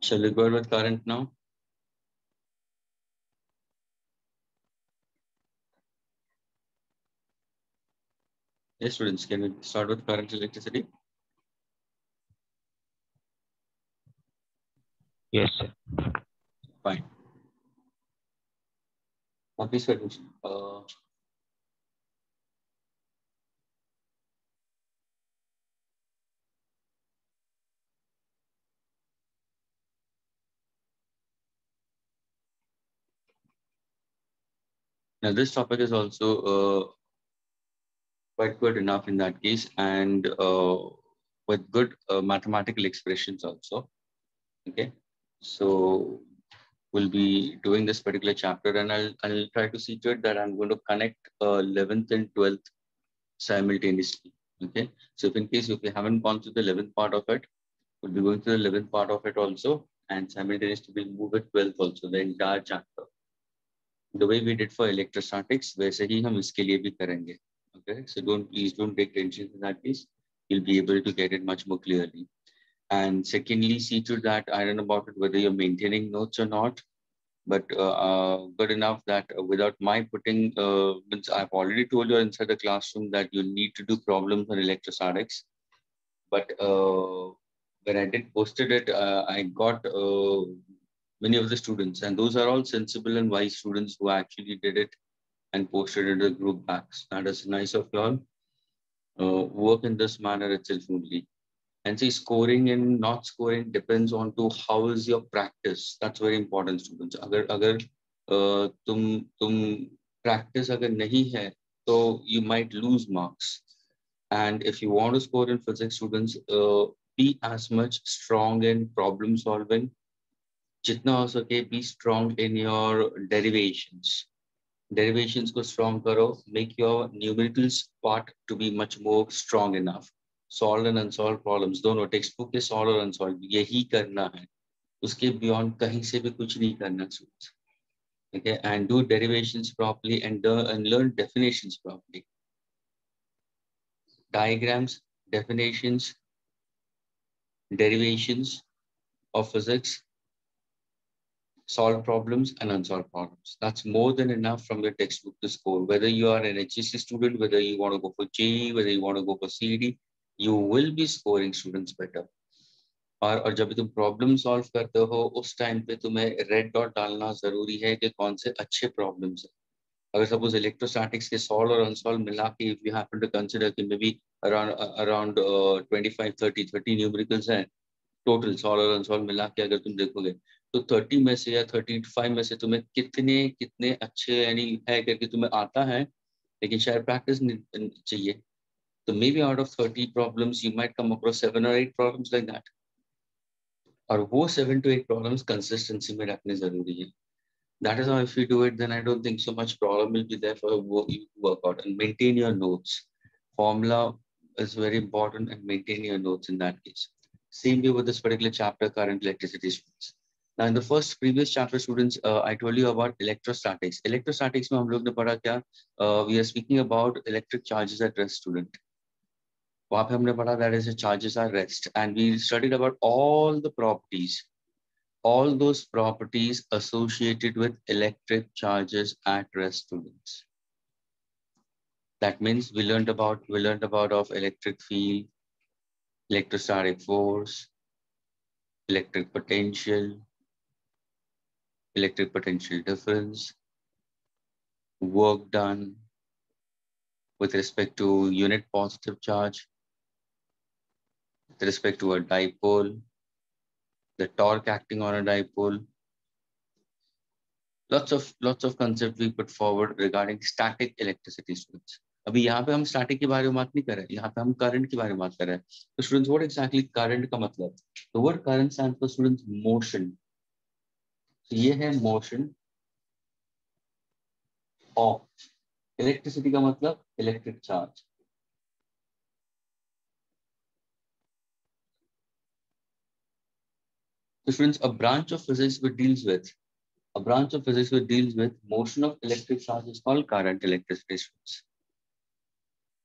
Shall we go ahead with current now? Yes, students, can we start with current electricity? Yes, sir. Fine. Now, please pay attention. Now, this topic is also quite good enough in that case, and with good mathematical expressions also. Okay, so we'll be doing this particular chapter, and I'll try to see to it that I'm going to connect 11th and 12th simultaneously. Okay, so if in case if we haven't gone through the 11th part of it, we'll be going through the 11th part of it also, and simultaneously we'll move with 12th also, the entire chapter. The way we did for electrostatics, वैसे ही हम इसके लिए भी करेंगे. Okay, so please don't take tension in that case. You'll be able to get it much more clearly. And secondly, see to that, I don't know about it, whether you're maintaining notes or not, but good enough that without my putting, I've already told you inside the classroom that you need to do problems on electrostatics. But when I did posted it, I got many of the students, and those are all sensible and wise students who actually did it and posted it in the group backs. That is nice of you all. Work in this manner itself only. And see, scoring and not scoring depends on to how is your practice. That's very important, students. अगर तुम practice अगर नहीं है, so you might lose marks. And if you want to score in physics, students, be as much strong in problem solving. जितना हो सके, be strong in your derivations. Derivations को strong करो. Make your numericals part to be much more strong enough. Solved and unsolved problems दोनों textbook के solved और unsolved यही करना है. उसके beyond कहीं से भी कुछ नहीं करना students. Okay, and do derivations properly and learn definitions properly. Diagrams, definitions, derivations of physics, solve problems and unsolved problems. That's more than enough from your textbook to score. Whether you are an HSC student, whether you want to go for JEE, whether you want to go for CET, you will be scoring students better. और जब तुम problem solve करते हो उस time पे तुम्हें red dot डालना जरूरी है कि कौन से अच्छे प्रॉब्लम्स है. अगर सपोज इलेक्ट्रोस्टैटिक्स के सॉल्व और अनसॉल्व मिला के if you happen to consider कि मे बी अराउंड 25 30 न्यूमेरिकल्स हैं टोटल सॉल्व और अनसॉल्व मिला के अगर तुम देखोगे तो 30 में से या 35 में से तुम्हें कितने अच्छे यानी है करके तुम्हें आता है, लेकिन शायद प्रैक्टिस चाहिए. तो may be out of 30 problems you might come across 7 or 8 problems like that. और वो 7 to 8 प्रॉब्लम्स कंसिस्टेंसी में रखने जरूरी है. That is how if you do it, then I don't think so much problem will be there for you to work out. And maintain your notes. Formula is very important, and maintain your notes in that case. Same way with this particular chapter, current electricity students. Now, in the previous chapter, students, I told you about electrostatics. Electrostatics में हम लोग ने पढ़ा क्या? We are speaking about electric charges at rest, student. वहाँ पे हमने पढ़ा that is the charges are rest, and we studied about all the properties. All those properties associated with electric charges at rest, students. That means we learned about of electric field, electrostatic force, electric potential difference, work done with respect to unit positive charge, with respect to a dipole, the torque acting on a dipole. Lots of concepts we put forward regarding static electricity, students. अभी यहाँ पे हम static के बारे में बात नहीं कर रहे, यहाँ पे हम करंट के बारे में बात कर रहे हैं. तो स्टूडेंट्स व्हाट एग्जैक्टली करंट का मतलब? The word current stands for students motion. तो ये है मोशन ऑफ इलेक्ट्रिसिटी का मतलब electric charge. So students, a branch of physics which deals with motion of electric charge is called current electricity, students.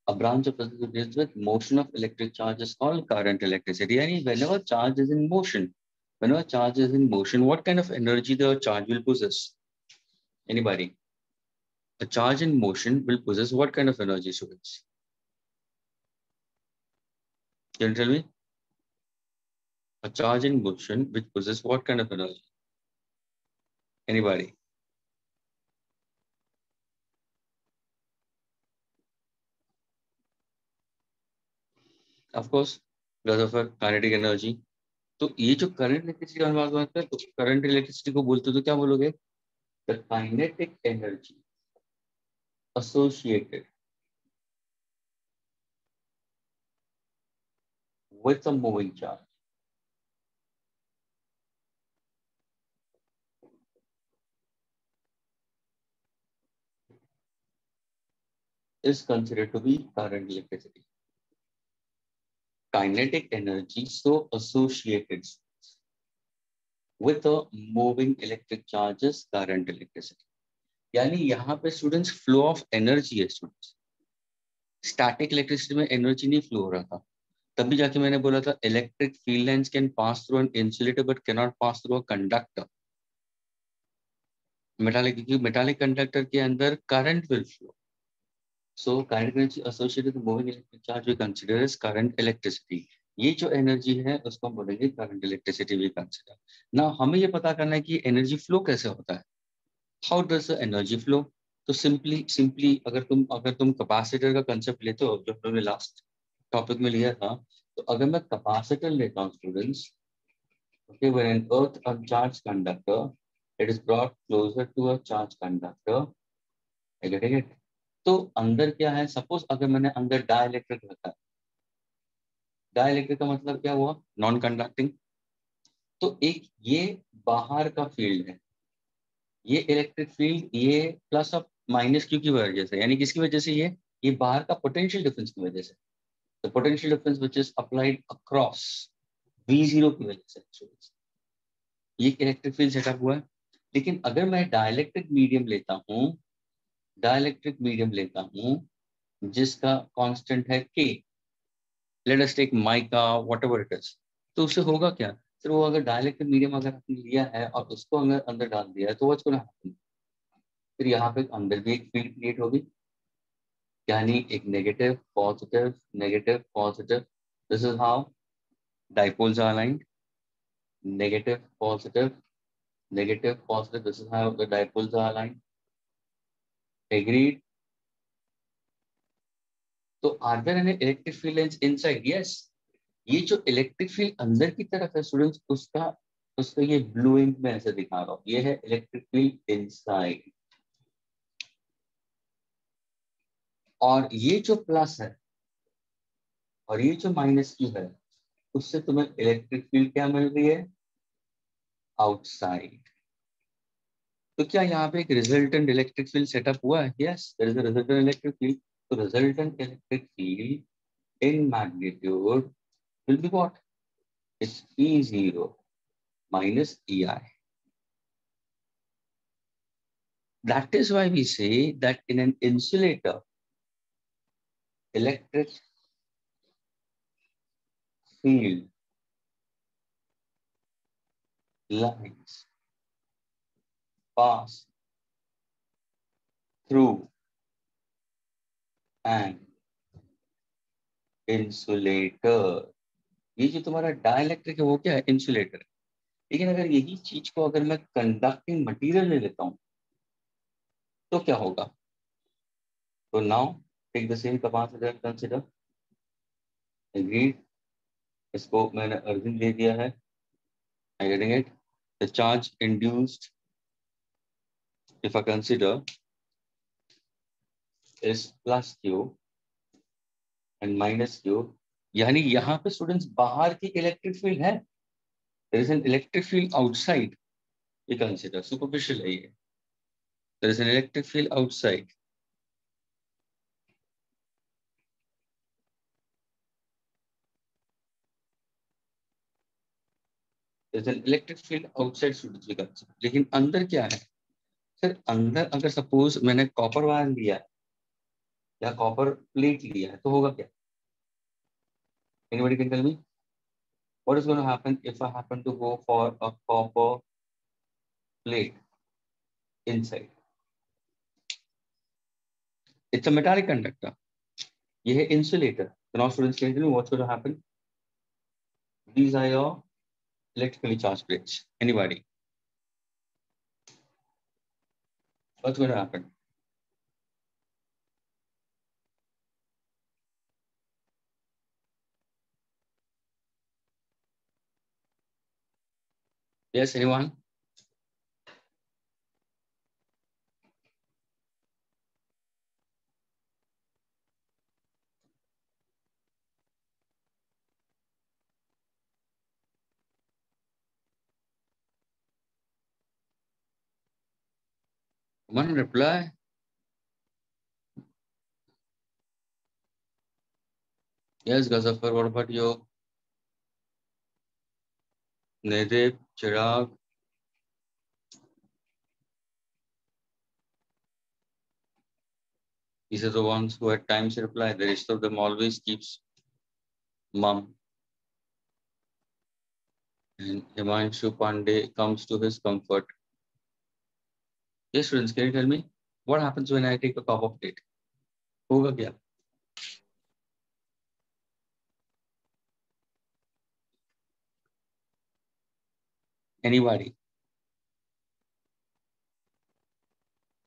A branch of physics which deals with motion of electric charge is called current electricity. Yani whenever charge is in motion, When a charge is in motion, what kind of energy the charge will possess? Anybody? A charge in motion will possess what kind of energy, students? Can you tell me? A charge in motion which possesses what kind of energy? Anybody? Of course, because of a kinetic energy. तो ये जो current electricity का बात करते हैं, तो current electricity को बोलते तो क्या बोलोगे? The kinetic energy associated with a moving charge is considered to be current electricity. Kinetic energy so associated with a moving electric charge is current electricity. यानी यहाँ पे स्टूडेंट्स फ्लो ऑफ एनर्जी है students. Static electricity में energy नहीं flow हो रहा था, तभी जाके मैंने बोला था electric field lines can pass through an insulator but can not pass through a conductor. Metallic, क्योंकि मेटालिक कंडक्टर के अंदर current will flow. So kinetic energy associated with moving electric charge we consider as current electricity. ये जो energy है उसको हम बोलेंगे current electricity we consider. ना हमें ये पता करना है कि एनर्जी फ्लो कैसे होता है. How does the energy flow? तो सिंपली अगर तुम कैपेसिटर का कंसेप्ट लेते हो जो हमने लास्ट टॉपिक में लिया था, तो अगर मैं कैपेसिटर लेता हूँ students, okay, when an earth uncharged conductor it is brought closer to a charged conductor, I get it? तो अंदर क्या है, सपोज अगर मैंने अंदर डाइलेक्ट्रिक रखा है, डाइलेक्ट्रिक का मतलब क्या हुआ? Non conducting. तो एक ये बाहर का फील्ड है, ये इलेक्ट्रिक फील्ड, ये प्लस ऑफ माइनस क्यू की वजह से, यानी किसकी वजह से? ये बाहर का पोटेंशियल डिफरेंस की वजह से. The potential difference which is applied across V0 की वजह से ये इलेक्ट्रिक फील्ड सेटअप हुआ है. लेकिन अगर मैं डाइलेक्ट्रिक मीडियम लेता हूँ जिसका कांस्टेंट है K, let us take mica whatever it is, तो उससे होगा क्या? फिर वो अगर डाइलेक्ट्रिक मीडियम अगर आपने लिया है और उसको अगर अंदर डाल दिया है तो व्हाट्स गोना हैपन? फिर यहाँ पे अंदर भी एक फील्ड क्रिएट होगी, यानी एक negative positive. This is how dipoles are aligned. Negative positive. This is how the dipoles are aligned. Agreed? तो are there any electric field lines inside? Yes. ये जो इलेक्ट्रिक फील्ड अंदर की तरफ है स्टूडेंट्स, उसका ये ब्लू इंक में ऐसे दिखा रहा हूँ, ये है इलेक्ट्रिक फील्ड इनसाइड. और ये जो प्लस है और ये जो माइनस क्यू है, उससे तुम्हें इलेक्ट्रिक फील्ड क्या मिल रही है? आउटसाइड. तो क्या यहाँ पे एक रिजल्टेंट इलेक्ट्रिक फील्ड सेटअप हुआ है? Yes, there is a resultant electric field. तो resultant electric field in magnitude will be what? It's E0 minus EI. That is why we say that in an insulator, electric field lines pass through an insulator. ये जो तुम्हारा dielectric है वो क्या है? Insulator. लेकिन अगर यही चीज को अगर मैं कंडक्टिंग मटेरियल ले लेता हूं तो क्या होगा? तो now take the same capacitor consider. Agreed? इसको मैंने अर्थिंग दे दिया है. I getting it? The charge induced if I consider is plus Q and minus Q, यानी यहाँ पे स्टूडेंट्स बाहर की इलेक्ट्रिक फील्ड है. there is an electric field outside. We consider superficial है ये. there is an electric field outside. there is an electric field outside students we consider. लेकिन अंदर क्या है सर? अंदर अगर सपोज मैंने कॉपर वायर लिया है या कॉपर प्लेट लिया है तो होगा क्या? Anybody can tell me? What is going to happen if I happen to go for a copper plate inside? It's a metallic conductor. ये है insulator. So now students can tell me what's going to happen. These are your electrically charged plates. Anybody? What's going to happen? Yes, anyone? One reply. Yes, Gazafar, what about you? Nadeep, Chirag. These are the ones who at times reply. The rest of them always keeps mum. And Himanshu Pandey comes to his comfort. Yes, students, can you tell me what happens when I take a cup of tea? होगा क्या? Anybody?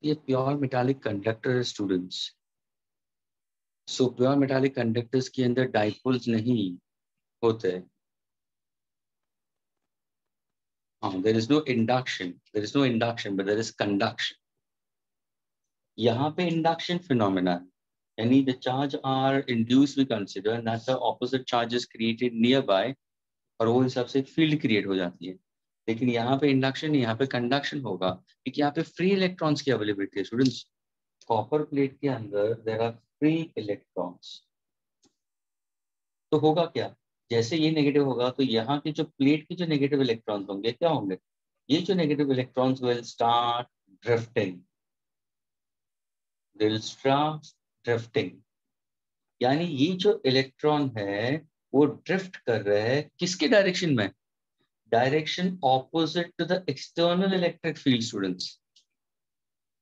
ये pure metallic conductor है students. So pure metallic conductors के अंदर dipoles नहीं होते. There is no induction. There is no induction, but there is conduction. यहाँ पे induction phenomena. Any the charge are induced we consider and that's the opposite charge is created nearby और वो हिसाब से फील्ड क्रिएट हो जाती है. लेकिन यहाँ पे इंडक्शन नहीं, यहाँ पे कंडक्शन होगा क्योंकि यहाँ पे फ्री इलेक्ट्रॉन्स की अवेलेबिलिटी है. स्टूडेंट्स, कॉपर प्लेट के अंदर देयर आर फ्री इलेक्ट्रॉन्स. तो होगा क्या? जैसे ये नेगेटिव होगा तो यहाँ की जो प्लेट की जो नेगेटिव इलेक्ट्रॉन्स होंगे क्या होंगे? ये जो negative electrons will start drifting. They will start drifting. यानी ये जो इलेक्ट्रॉन है वो ड्रिफ्ट कर रहे हैं किसके डायरेक्शन में? Direction opposite to the external electric field, students.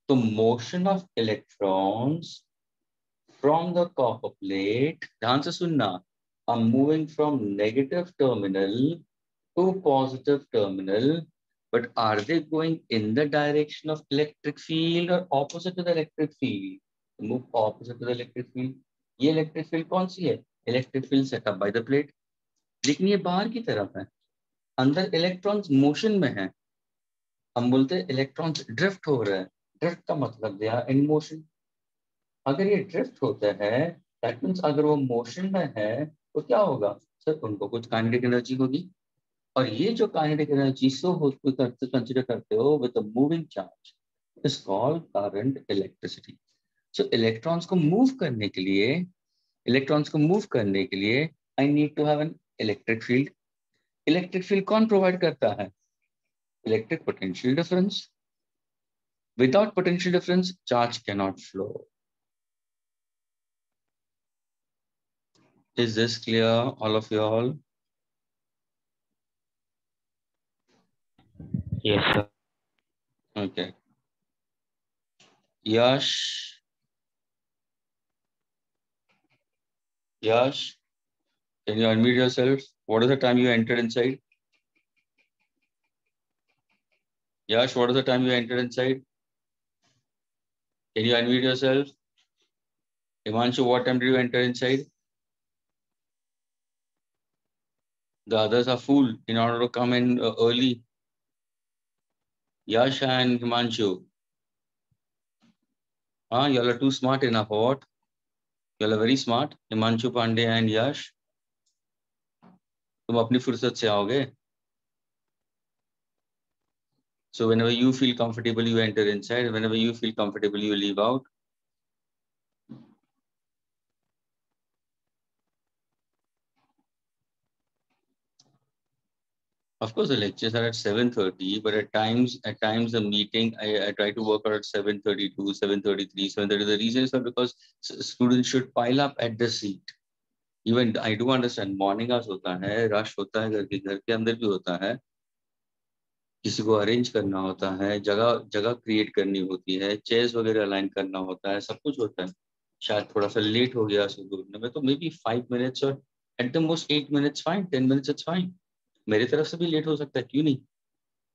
The motion of electrons from the copper plate, ध्यान से सुनना, are moving from negative terminal to positive terminal, but are they going in the direction of electric field or opposite to the electric field? Move opposite to the electric field. ये electric field कौन सी है? Electric field set up by the plate. लेकिन ये बाहर की तरफ है. अंदर इलेक्ट्रॉन्स मोशन में है. हम बोलते हैं इलेक्ट्रॉन्स ड्रिफ्ट हो रहे हैं. ड्रिफ्ट का मतलब दे आर इन मोशन. अगर ये ड्रिफ्ट होता है दैट मींस अगर वो मोशन में है तो क्या होगा? सर उनको कुछ काइनेटिक एनर्जी होगी और ये जो काइनेटिक एनर्जी सो कंसीडर करते हो with a moving charge is called current electricity. So electrons को मूव करने के लिए I need to have an electric field. Electric field कौन प्रोवाइड करता है? Electric potential difference. Without potential difference, charge cannot flow. Is this clear, all of you all? Yes, sir. Okay. Yash. Yash, can you unmute yourself? What is the time you entered inside? Yash, what is the time you entered inside? Can you unmute yourself? Himanshu, what time did you enter inside? The others are full in order to come in early. Yash and Himanshu. You all are too smart enough or what? You all are very smart. Himanshu Pandey and Yash. तुम अपनी फुर्सत से आओगे. So whenever you feel comfortable, you enter inside. Whenever you feel comfortable, you leave out. Of course, the lectures are at 7:30, but at times the meeting, I try to work out at 7:32, 7:33, 7:30. The reason is that because students should pile up at the seat. Even I do understand morning hours होता है, rush होता है, घर के अंदर भी होता है, किसी को अरेंज करना होता है, जगह जगह क्रिएट करनी होती है, चेयर्स वगैरह अलाइन करना होता है, सब कुछ होता है। शायद थोड़ा सा लेट हो गया सुबह उठने में, तो मे बी 5 मिनट्स और at the most 8 minutes fine, 10 minutes it's fine. मेरी तरफ से भी लेट हो सकता है, क्यों नहीं,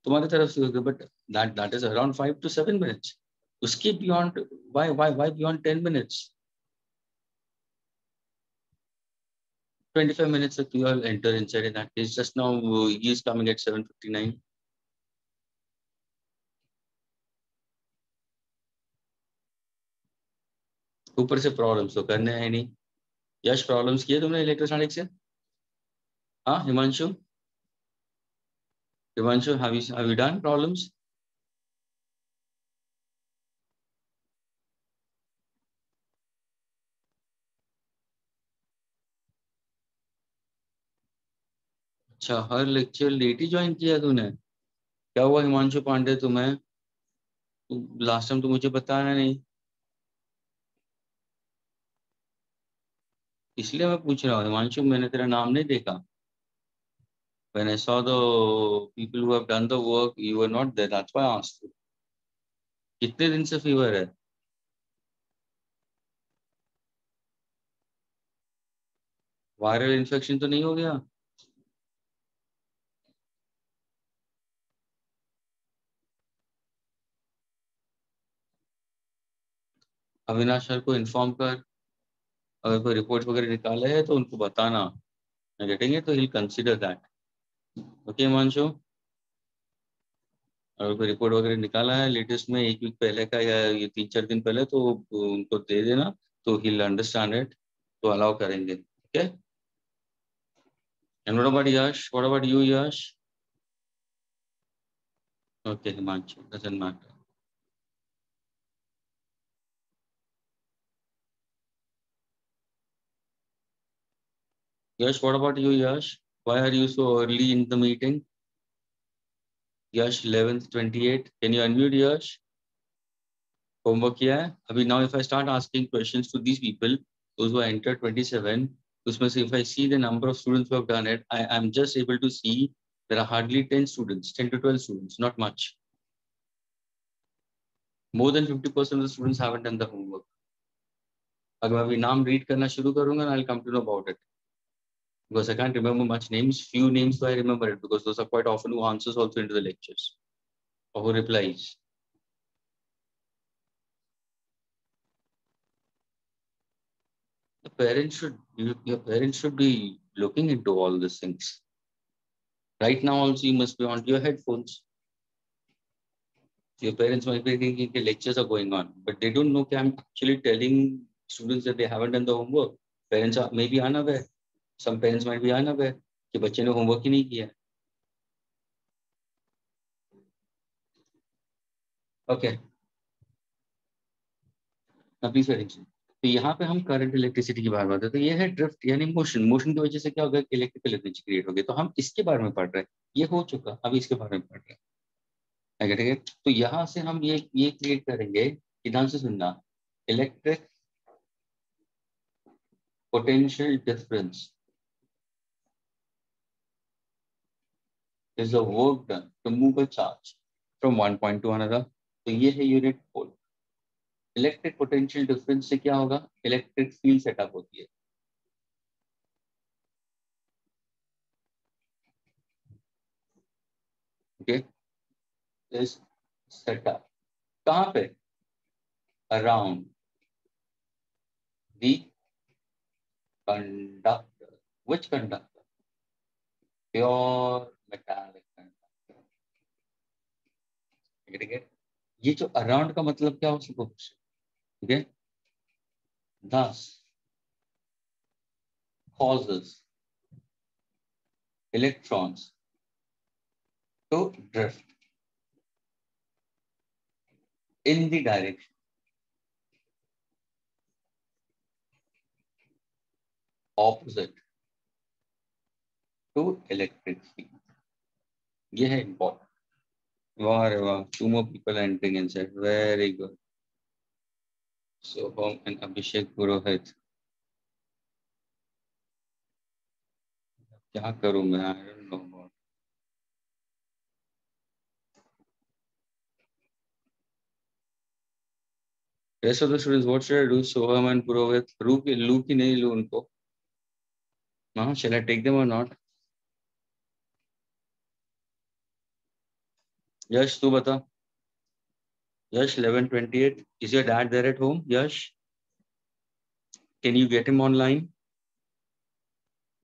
तुम्हारी तरफ से होगा, but that is around 5 to 7 minutes. उसके beyond, why beyond 10 minutes? 25 minutes that you all enter inside in that case. Just now he is coming at 7:59. ऊपर से प्रॉब्लम्स तो करने हैं नहीं। यश, प्रॉब्लम्स किए तुमने इलेक्ट्रोस्टैटिक से? हाँ Himanshu, Himanshu have you done problems? अच्छा, हर लेक्चर लेट ही ज्वाइन किया तूने? क्या हुआ हिमांशु पांडे तुम्हें? लास्ट टाइम तो मुझे बताया नहीं, इसलिए मैं पूछ रहा हूँ हिमांशु, मैंने तेरा नाम नहीं देखा। When I saw the people who have done the work, you were not there. That's why I asked you. कितने दिन से फीवर है? वायरल इन्फेक्शन तो नहीं हो गया? अविनाश सर को इन्फॉर्म कर, अगर कोई रिपोर्ट वगैरह निकाले है तो उनको बताना, गेटिंग तो he'll consider that. Okay Himanshu, अगर कोई रिपोर्ट वगैरह निकाला है लेटेस्ट में 1 वीक पहले का या ये 3-4 दिन पहले, तो उनको दे देना, तो he'll understand it, तो अलाउ करेंगे। Okay, and what about Yash? What about you, Yash? Okay, Himanshu, doesn't matter. Yash, what about you, Yash? Why are you so early in the meeting? Yash, 11th 28, can you unmute Yash? Homework किया है अभी? Now if I start asking questions to these people, those who entered 27, उसमें से if I see the number of students who have done it, I am just able to see there are hardly 10 students, 10 to 12 students, not much. More than 50% of the students haven't done the homework. अगर मैं अभी नाम read करना शुरू करूँगा, I'll come to know about it. Because I can't remember much names, few names, so I remember it because those are quite often who answers also into the lectures or who replies. The parents should, your parents should be looking into all these things. Right now also you must be on your headphones. Your parents might be thinking the lectures are going on, but they don't know that I'm actually telling students that they haven't done the homework. Parents are maybe unaware. Some parents might be unaware कि बच्चे ने homework ही नहीं किया। Okay, now please pay attention. तो यहाँ पे हम current electricity की बात करते हैं, तो ये है ड्रिफ्ट यानी मोशन। मोशन की वजह से क्या होगा, इलेक्ट्रिकल एनर्जी क्रिएट होगी। तो हम इसके बारे में पढ़ रहे हैं, ये हो चुका, अभी इसके बारे में पढ़ रहे हैं। ठीक है, तो यहाँ से हम ये क्रिएट करेंगे कि ध्यान से सुनना, electric potential difference is the work done to move a charge from one point to another. तो ये है unit pole. Electric potential difference से क्या होगा, इलेक्ट्रिक फील्ड सेटअप होती है। ओके, इज सेटअप कहाँ पे, around the conductor. Which conductor? Pure metallic conductor. ठीक है, ये जो अराउंड का मतलब क्या हो सकता है, ठीक है, thus causes electrons to drift in the direction opposite to electric field. ये है important. वाह रे वाह, 2 more people entering inside, very good. Soham and Abhishek Purohit. क्या करूं मैं? I don't know about. Rest of the students, what should I do? Soham and Purohit, लू की नहीं लू उनको? हाँ, shall I take them or not? यश तू बता. यश 11:28. Is your dad there at home? Yash, can you get him online?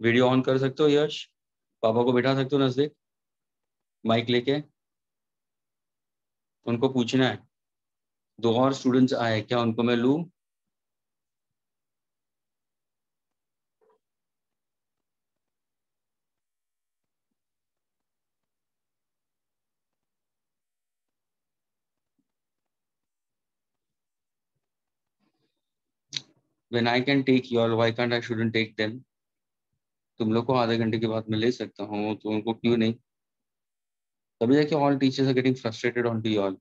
Video on कर सकते हो यश? पापा को बिठा सकते हो नजदीक माइक लेके? उनको पूछना है. दो और स्टूडेंट्स आए, क्या उनको मैं लूं? When I can take you all, why can't I shouldn't take them? तुम लोग को आधे घंटे के बाद मैं ले सकता हूँ, तो उनको क्यों नहीं? तभी जाके all teachers are getting frustrated onto you all.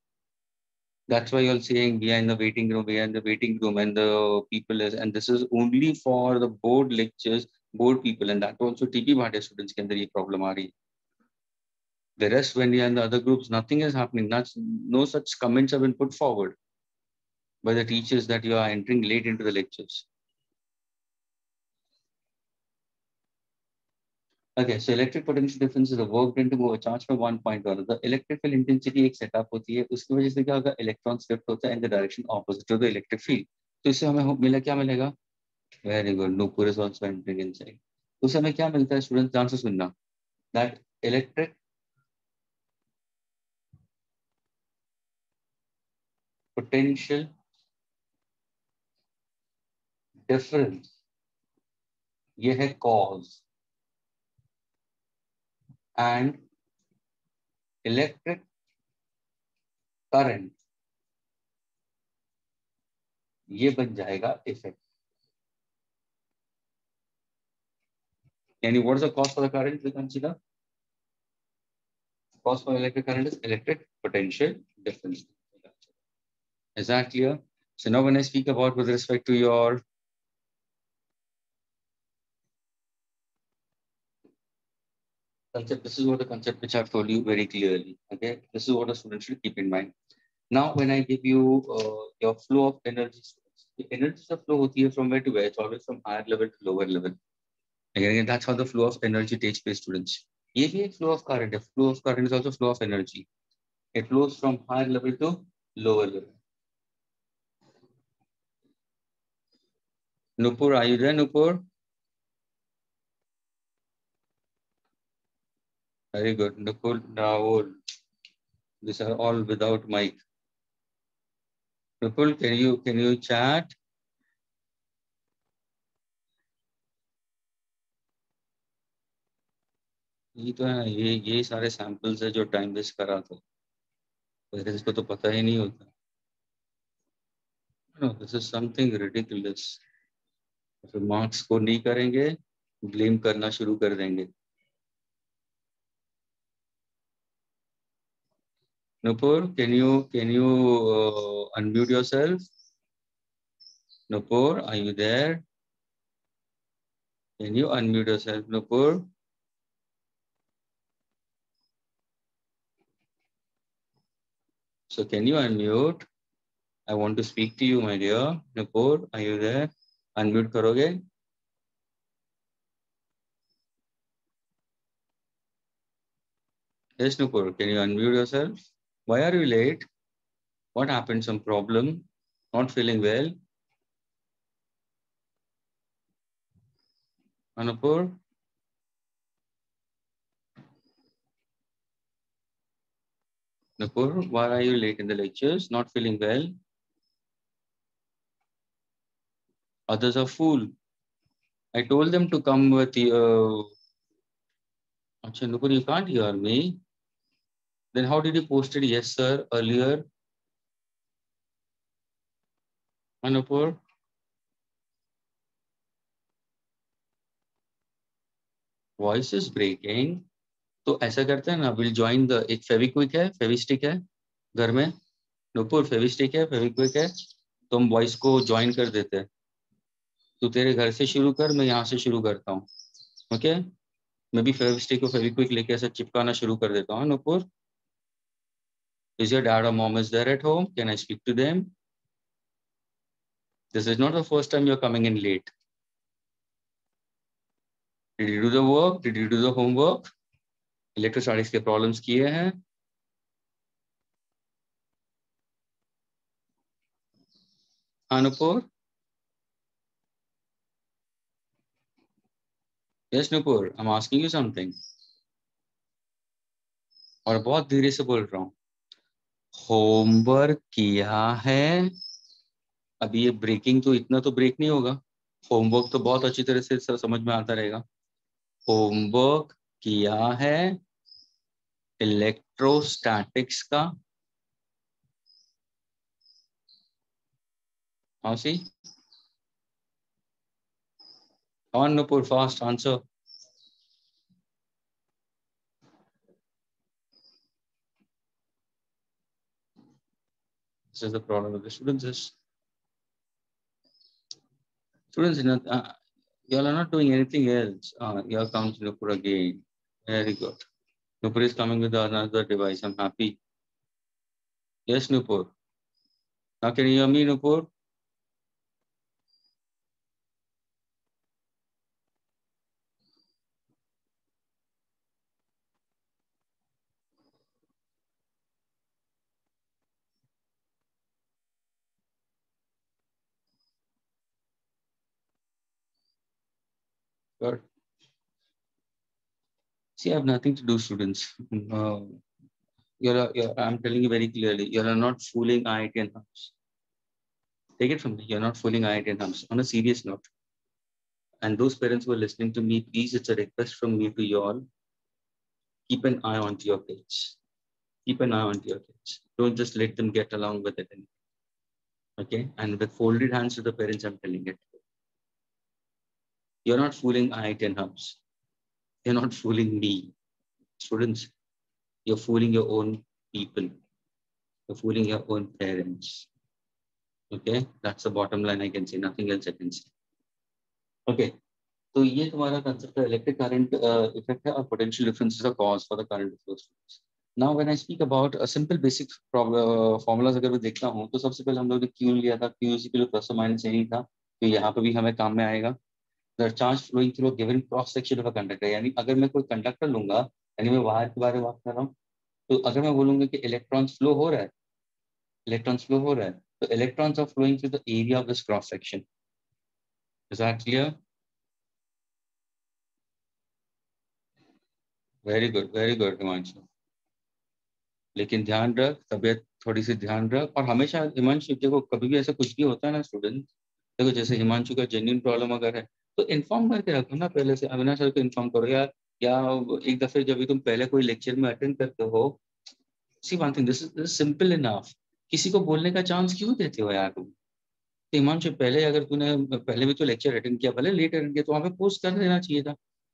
That's why you're saying we are in the waiting room, we are in the waiting room, and the people is, and this is only for the board lectures, board people, and that also TP Bhatia students के अंदर ये problem आ रही है. The rest, when we are in the other groups, nothing is happening. No such comments have been put forward by the teachers that you are entering late into the lectures. Okay, so electric potential difference is a work done to move a charge from one point to another. Electrical intensity एक setup होती है, उसकी वजह से क्या होगा? Electron shift होता है in the direction opposite to the electric field. तो इससे हमें मिला क्या मिलेगा? Very good. Nupur is also entering inside. उससे हमें क्या मिलता है? स्टूडेंट्स ध्यान से सुनना. That electric potential difference, ये है cause, and electric current, ये बन जाएगा effect. यानी what is the cause for the current? We consider cause for electric current is electric potential difference. Is that clear? So now when I speak about with respect to your concept, this is what the concept which I've told you very clearly. Okay, this is what a student should keep in mind. Now when I give you your flow of energy, the energy flow hoti hai from where to where? It's always from higher level to lower level. Again, that's how the flow of energy takes place, students. ये भी एक flow of current. Flow of current is also flow of energy. It flows from higher level to lower level. Nupur, are you there, Nupur? Very good. Nupur, Rahul. These are all without mic. Nupur, can you chat? ये तो है, ये सारे samples है जो time waste करा था. Parents को तो पता ही नहीं होता. No, this is something ridiculous. फिर मार्क्स को नहीं करेंगे, ब्लेम करना शुरू कर देंगे. Nupur, can you unmute yourself? Nupur, are you there? Can you unmute yourself, Nupur? So can you unmute? I want to speak to you, my dear. Nupur, are you there? Unmute करोगे? Yes, Nupur, can you unmute yourself? Why are you late? What happened? Some problem? Not feeling well? Nupur? Nupur, why are you late in the lectures? Not feeling well? Others are full. I told them to come with you. Achha, Nupur, you can't hear me. Then how did you post it? Yes, sir, earlier? Nupur? Voice is breaking. तो ऐसा करते हैं ना, will join the, एक फेविक्विक है, फेविस्टिक है घर में. नुपुर, फेविस्टिक है, फेविक्विक है, तो हम वॉइस को ज्वाइन कर देते हैं. तू तेरे घर से शुरू कर, मैं यहाँ से शुरू करता हूँ. ओके? मैं भी फेविस्टिक को फेविक्विक लेके ऐसे चिपकाना शुरू कर देता हूँ। Nupur, is your dad or mom is there at home? Can I speak to them? This is not the first time you're coming in late. Did you do the work? Did you do the homework? Electrostatics के problems किए हैं? Nupur? Yes, Nupur, I'm asking you something. और बहुत धीरे से बोल रहा हूँ। होमवर्क किया है? अभी ये ब्रेकिंग तो इतना तो ब्रेक नहीं होगा। होमवर्क तो बहुत अच्छी तरह से समझ में आता रहेगा। होमवर्क किया है इलेक्ट्रोस्टैटिक्स का? हाँ सी, on Nupur, fast answer. This is the problem with the students. Students, you all are not doing anything else. Here comes Nupur again. Very good. Nupur is coming with another device. I'm happy. Yes, Nupur. Now can you hear me, Nupur? Good. See, I have nothing to do, students. I'm telling you very clearly, you are not fooling IIT and HUBs. Take it from me, you're not fooling IIT and HUBs. On a serious note, and those parents who are listening to me, please, it's a request from me to you all. Keep an eye onto your kids. Keep an eye onto your kids. Don't just let them get along with it. Okay? And with folded hands to the parents, I'm telling it. You're not fooling IIT and HUBs. You're not fooling me. Students, you're fooling your own people. You're fooling your own parents. Okay? That's the bottom line I can say. Nothing else I can say. Okay. तो ये तुम्हारा concept है electric current effect है और potential difference is a cause for the current flows. Now when I speak about a simple basic formulas अगर मैं देखता हूँ तो सबसे पहले हम लोग ने Q लिया था, Q is equal to plus or minus any था, तो यहाँ पे भी हमें काम में आएगा. The charge flowing through a given cross section of a conductor, यानी अगर मैं कोई कंडक्टर लूंगा, यानी मैं वायर के बारे में बात कर रहा हूँ, तो अगर मैं बोलूंगा कि इलेक्ट्रॉन्स फ्लो हो रहा है, इलेक्ट्रॉन्स फ्लो हो रहा है, तो electrons are flowing through the area of this cross section. Is that clear? Very good Himanshu. लेकिन ध्यान रख, तबीयत थोड़ी सी ध्यान रख. और हमेशा हिमांशु देखो, कभी भी ऐसा कुछ भी होता है ना स्टूडेंट, देखो जैसे हिमांशु का जेन्युइन प्रॉब्लम अगर है तो इन्फॉर्म करके रखो ना पहले से. अविनाश सर को इन्फॉर्म करो या एक दफे जब भी तुम पहले कोई लेक्चर में अटेंड करते हो, see one thing, this is simple enough. किसी को बोलने का चांस क्यों देते हो यार तुम? तो हिमांशु, पहले अगर तूने पहले भी तो लेक्चर अटेंड किया, भले लेट अटेंड किया, तो वहाँ पे पोस्ट कर देना चाहिए था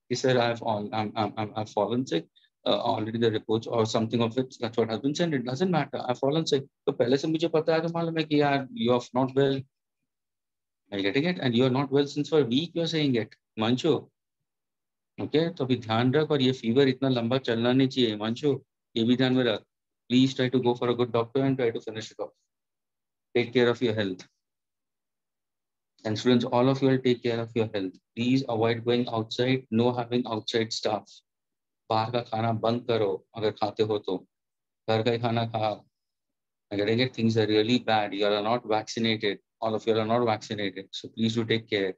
कि sir I've fallen sick, already the reports or something of it, that's what has been sent. It doesn't matter, I've fallen sick. तो पहले से मुझे पता है, तो मालूम है कि यार you are not well. Are you getting it? And you are not well since for a week you are saying it, Himanshu. Okay, तो अभी ध्यान रख. और ये फीवर इतना लंबा चलना नहीं चाहिए हिमांशु, ये भी ध्यान में रख. Please try to go for a good doctor and try to finish it off. Take care of your health. And students, all of you will take care of your health. Please avoid going outside. No having outside stuff. बाहर का खाना बंद करो अगर खाते हो तो. घर का ही खाना खाओ. Getting it, things are really bad. You are not vaccinated. All of you are not vaccinated. So please do take care.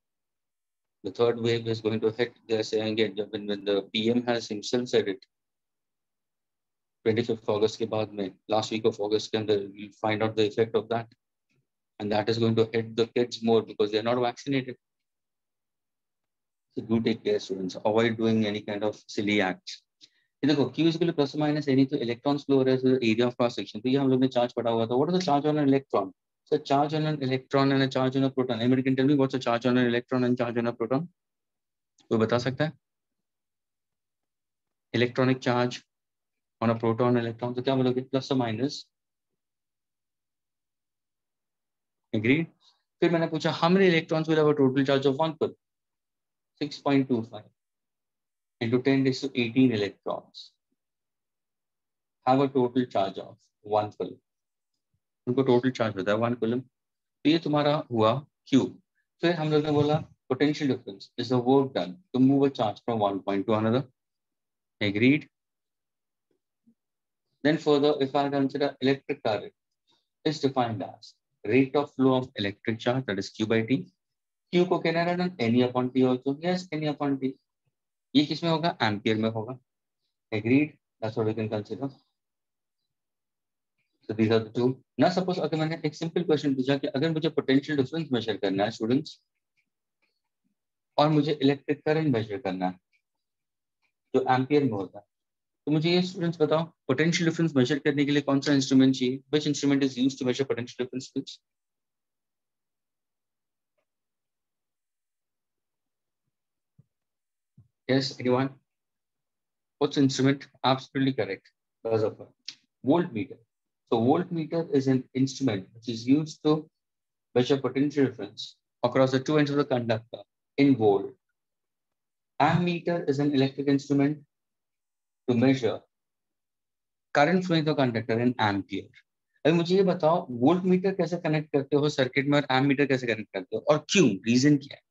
The third wave is going to hit. They're saying it when the PM has himself said it. 25th August के बाद में, last week of August के अंदर, we'll find out the effect of that. And that is going to hit the kids more because they're not vaccinated. So do take care, students. Avoid doing any kind of silly acts. देखो, Q is equal to plus or minus any, तो electrons flow रहे हैं area of cross section. तो ये हम लोग ने charge पढ़ा हुआ था. What is the charge on an electron? So charge on an electron and a charge on a proton. Anybody can tell me what's the charge on an electron and charge on a proton? कोई बता सकता है? Electronic charge on a proton electron, तो क्या बोलोगे? Plus or minus? Agreed? फिर मैंने पूछा how many electrons will have a total charge of 1 per? 6.25. into 10 raised to 18 electrons have a total charge of 1 coulomb. उनको टोटल चार्ज होता है 1 coulomb. तो ये तुम्हारा हुआ Q. फिर हम लोग ने बोला potential difference is the work done to move a charge from one point to another. Agreed. Then further, if I consider electric current is defined as rate of flow of electric charge, that is Q by T. Q को कहना है ना N upon T also. Yes, N upon T. ये किस में होगा? Ampere में होगा. Agreed. That's what we can consider. So these are the two. Now suppose अगर मैंने एक simple question पूछा कि अगर मुझे potential difference measure करना है students और मुझे electric current measure करना है जो एम्पियर में होता है, तो मुझे ये स्टूडेंट्स बताओ पोटेंशियल डिफरेंस मेजर करने के लिए कौन सा इंस्ट्रूमेंट चाहिए? Which instrument is used to measure potential difference? Yes, anyone? What's instrument? Absolutely correct. Because of voltmeter. So voltmeter is an instrument which is used to measure potential difference across the two ends of the conductor in volt. Ammeter is an electric instrument to measure current flowing through the conductor in ampere. अभी मुझे ये बताओ volt meter कैसे connect करते हो circuit में और M metre कैसे कनेक्ट करते हो और क्यों? रीजन क्या है?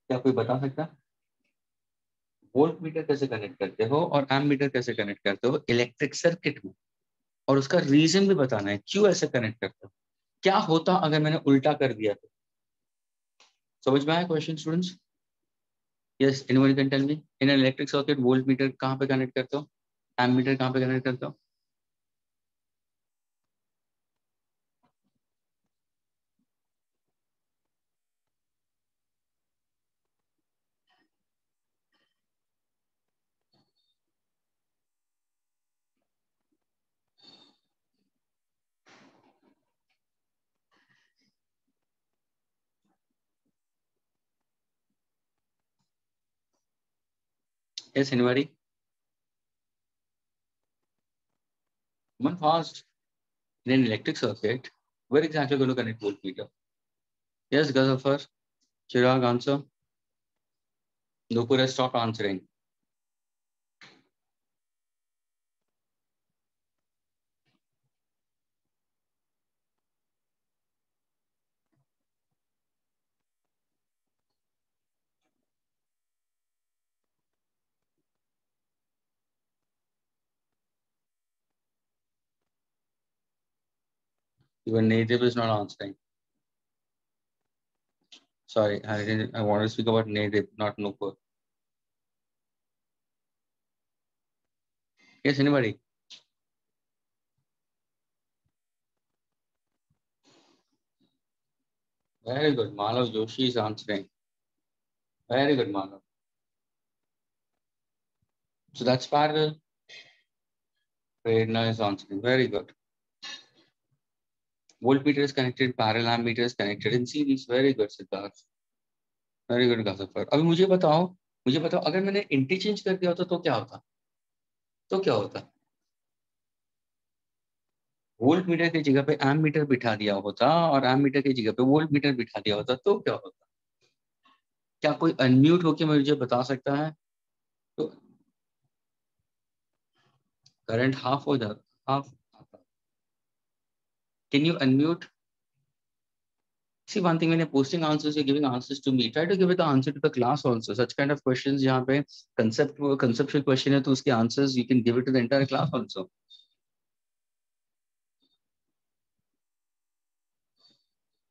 क्या कोई बता सकता है? वोल्ट मीटर कैसे कनेक्ट करते हो और एम मीटर कैसे कनेक्ट करते हो इलेक्ट्रिक सर्किट में, और उसका रीजन भी बताना है क्यों ऐसे कनेक्ट करते हो. क्या होता अगर मैंने उल्टा कर दिया तो? समझ में आया question students? Yes, anyone can tell me in an electric circuit voltmeter कहाँ पे कनेक्ट करते हो, एम मीटर कहाँ पे कनेक्ट करते हो? Yes, anybody? One fast. In an electric circuit, where exactly going to connect voltmeter? Yes, Gazafar. Chirag, answer. Nupur has stopped answering. Even native is not answering. Sorry, I want to speak about native, not Nupur. Yes, anybody? Very good. Malav Joshi is answering. Very good, Malav. So that's parallel. Prerna is answering. Very good. Voltmeter is connected, parallel ammeter is connected in series. Very good, Siddharth. Very good, Gazafar. अभी मुझे बताओ अगर मैंने interchange कर दिया होता तो क्या होता? वोल्ट मीटर की जगह पे एम मीटर बिठा दिया होता और एम मीटर की जगह पे वोल्ट मीटर बिठा दिया होता तो क्या होता? क्या कोई अनम्यूट होके मुझे बता सकता है? तो करंट हाफ हो जाता, half. Can you unmute? See, one thing when you're posting answers, you're giving answers to me. Try to give it the answer to the class also. Such kind of questions, जहाँ पे conceptual question है, तो उसके answers you can give it to the entire class also.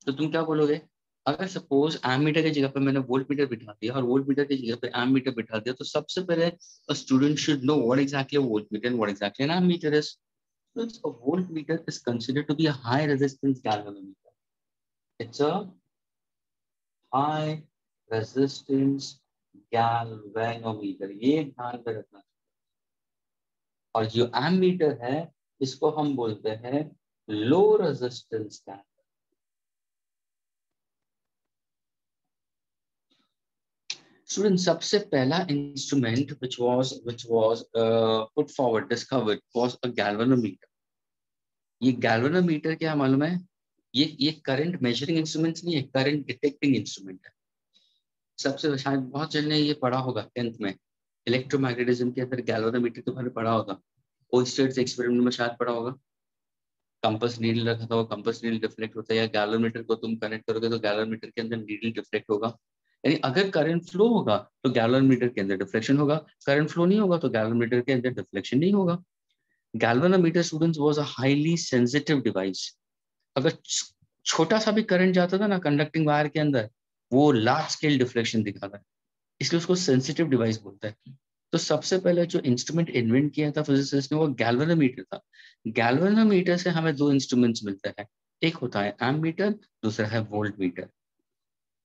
तो तुम क्या बोलोगे? अगर सपोज एम मीटर की जगह पे मैंने वोल्ट मीटर बिठा दिया और वोल्ट मीटर की जगह पे एम मीटर बिठा दिया, तो सबसे पहले a student should know what exactly a voltmeter and what exactly an ammeter is. So a voltmeter is considered to be a high resistance galvanometer. It's a high resistance galvanometer. ये ध्यान में रखना. और जो ammeter है इसको हम बोलते हैं low resistance galvanometer. Students, सबसे पहला instrument which was put forward, discovered was a galvanometer. ये galvanometer क्या मालूम है? ये current measuring instruments नहीं है, current detecting instrument है. सबसे शायद बहुत जन ने ये पढ़ा होगा 10th में. इलेक्ट्रोमैग्नेटिज्म के अंदर गैल्वेनोमीटर तुम्हारे पढ़ा होगा, ओयस्टर्स एक्सपेरिमेंट में शायद पढ़ा होगा। कंपास नीडल रखा था, वो कंपास नीडल डिफ्लेक्ट होता है, या गैल्वेनोमीटर को तुम कनेक्ट करोगे तो गैल्वेनोमीटर के अंदर नीडल डिफ्लेक्ट होगा। यानी अगर करंट फ्लो होगा तो गैल्वेनोमीटर के अंदर डिफ्लेक्शन होगा, करंट फ्लो नहीं होगा तो गैल्वेनोमीटर के अंदर डिफ्लेक्शन नहीं होगा। Galvanometer students was a highly sensitive device. अगर छोटा सा भी करंट जाता था ना कंडक्टिंग वायर के अंदर, वो लार्ज स्केल डिफ्लेक्शन दिखाता है, इसलिए उसको सेंसिटिव डिवाइस बोलता है। तो सबसे पहले जो इंस्ट्रूमेंट इन्वेंट किया था फिजिसिस्ट ने वो गैल्वेनोमीटर था। गैल्वेनोमीटर से हमें दो इंस्ट्रूमेंट्स मिलते हैं, एक होता है एमीटर, दूसरा है वोल्ट मीटर।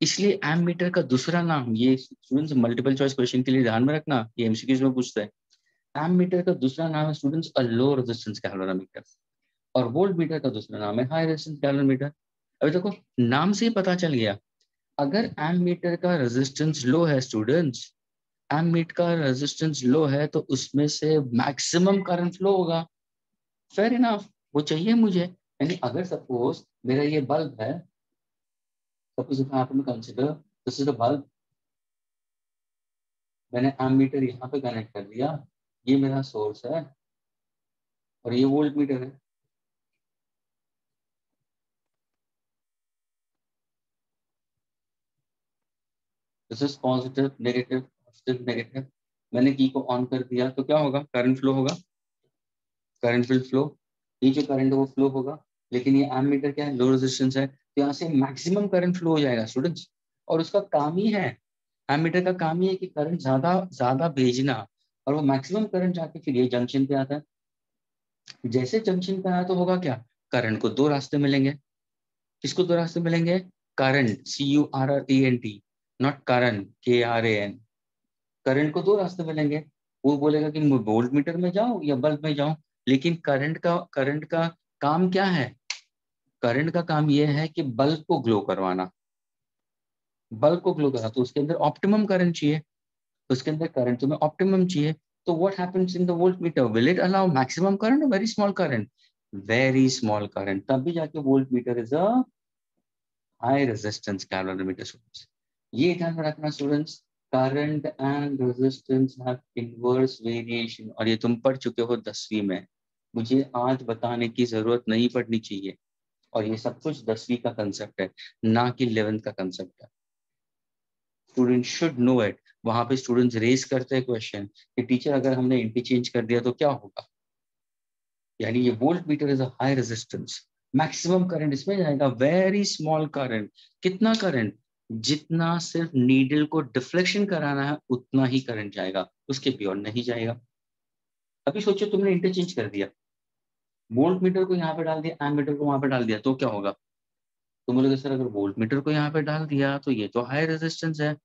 इसलिए एमीटर का दूसरा नाम, ये स्टूडेंट्स मल्टीपल चॉइस क्वेश्चन के लिए ध्यान में रखना, ये एमसीक्यूज में पूछता है। एमीटर का दूसरा नाम है स्टूडेंट्स अ लो रेजिस्टेंस गैल्वेनोमीटर, और वोल्ट मीटर का दूसरा नाम है हाई रेजिस्टेंस गैल्वेनोमीटर। अभी देखो नाम से ही पता चल गया, अगर एमीटर का रेजिस्टेंस लो है स्टूडेंट्स, एमीटर का रेजिस्टेंस लो है तो उसमें से मैक्सिमम करंट फ्लो होगा। फेयर इनफ, वो चाहिए मुझे। यानी अगर सपोज मेरा ये बल्ब है, suppose if I consider this is the bulb, मैंने एमीटर यहाँ पे कनेक्ट कर दिया, ये मेरा सोर्स है और ये वोल्ट मीटर है। This is positive negative positive negative. मैंने की को ऑन कर दिया तो क्या होगा, करंट फ्लो होगा, करंट विल फ्लो, ये जो करंट है वो फ्लो होगा। लेकिन ये एमीटर क्या है, लो रेजिस्टेंस है, तो यहाँ से मैक्सिमम करंट फ्लो हो जाएगा स्टूडेंट्स। और उसका काम ही है, एमीटर का काम ही है कि करंट ज्यादा ज्यादा भेजना, और वो मैक्सिमम करंट जाके फिर ये जंक्शन पे आता है। जैसे जंक्शन पे आया तो होगा क्या, करंट को दो रास्ते मिलेंगे। किसको दो रास्ते मिलेंगे, current CURRENT, not current KRAN। Current को दो रास्ते मिलेंगे, वो बोलेगा कि वोल्ट मीटर में जाओ या बल्ब में जाओ। लेकिन करंट का काम क्या है, करंट का काम यह है कि बल्ब को ग्लो करवाना, बल्ब को ग्लो करा तो उसके अंदर ऑप्टिमम करंट चाहिए, उसके अंदर करंट तुम्हें ऑप्टिमम चाहिए। तो what happens in the volt meter, will it allow maximum current और very small current, very small current, तभी जाके volt meter is a high resistance calorimeter students. ये ध्यान में रखना students, current and resistance have inverse variation, और ये तुम पढ़ चुके हो 10वीं में, मुझे आज बताने की जरूरत नहीं पड़नी चाहिए। और ये सब कुछ 10वीं का कंसेप्ट है, ना कि 11th का कंसेप्ट है। Student should know it. वहां पे स्टूडेंट्स रेज करते हैं क्वेश्चन कि टीचर अगर हमने इंटरचेंज कर दिया तो क्या होगा। यानी ये volt meter is a high resistance, maximum current इसमें जाएगा, वेरी स्मॉल करंट। कितना करंट, जितना सिर्फ नीडल को डिफ्लेक्शन कराना है उतना ही करंट जाएगा, उसके बियॉन्ड नहीं जाएगा। अभी सोचो तुमने इंटरचेंज कर दिया, वोल्ट मीटर को यहाँ पे डाल दिया, एम मीटर को वहां पे डाल दिया, तो क्या होगा। तुम बोलोगे सर अगर वोल्ट मीटर को यहाँ पे डाल दिया तो ये तो हाई रेजिस्टेंस है,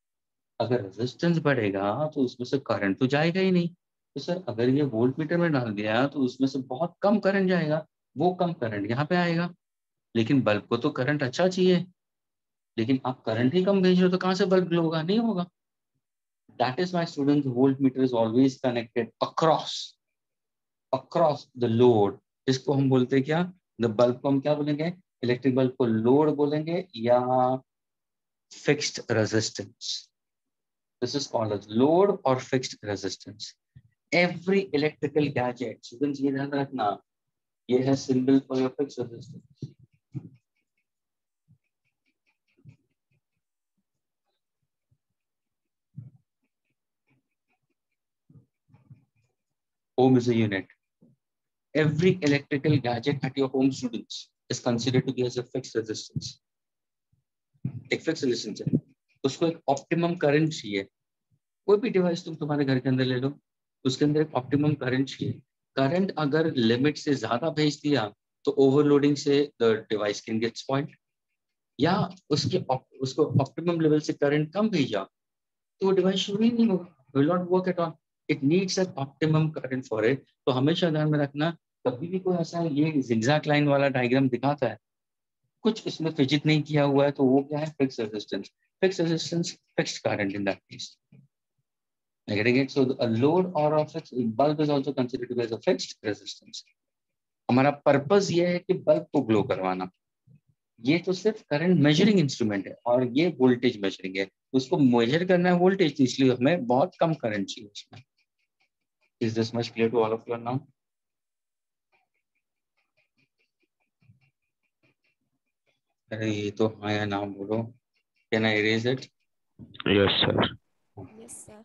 अगर रेजिस्टेंस बढ़ेगा तो उसमें से करंट तो जाएगा ही नहीं। तो सर अगर ये वोल्ट मीटर में डाल दिया तो उसमें से बहुत कम करंट जाएगा, वो कम करंट यहाँ पे आएगा। लेकिन बल्ब को तो करंट अच्छा चाहिए, लेकिन आप करंट ही कम भेज रहे हो तो कहाँ से बल्ब ग्लो होगा, नहीं होगा। That is my student, volt meter is always connected across the load. इसको हम बोलते हैं क्या, द बल्ब को हम क्या बोलेंगे, इलेक्ट्रिक बल्ब को लोड बोलेंगे या fixed resistance. This is called as load और fixed resistance. Every electrical gadget students ये ध्यान रखना, ये है symbol for your fixed resistance. Ohm is a unit. Every electrical gadget at your home, students, is considered to be as a fixed resistance. एक fix resistance है, उसको एक optimum current चाहिए। कोई भी डिवाइस तुम तुम्हारे घर के अंदर ले लो, उसके अंदर एक ऑप्टिमम करंट चाहिए। करंट अगर लिमिट से ज्यादा भेज दिया तो ओवरलोडिंग से the device can get spoiled, या उसको ऑप्टिमम लेवल से करंट कम भेजा तो वो डिवाइस शुरू ही नहीं होगा, will not work at all. It needs an optimum current for it. तो हमेशा ध्यान में रखना, कभी भी कोई ऐसा ये जिगजैग लाइन वाला डायग्राम दिखाता है, कुछ इसमें फिजिट नहीं किया हुआ है, तो वो क्या है, fix resistance. Fix resistance, fixed current in that case. Getting it? So a load or a fixed bulb is also considered to be as a fixed resistance. हमारा पर्पस ये है कि बल्ब को ग्लो करवाना। ये तो सिर्फ करंट मेजरिंग इंस्ट्रूमेंट है और ये वोल्टेज मेजरिंग है, उसको मेजर करना है वोल्टेज, इसलिए हमें बहुत कम करंट चाहिए उसमें। Is this much clear to all of you now? अरे ये तो हाँ या ना बोलो, can I erase it? Yes, sir. Yes, sir.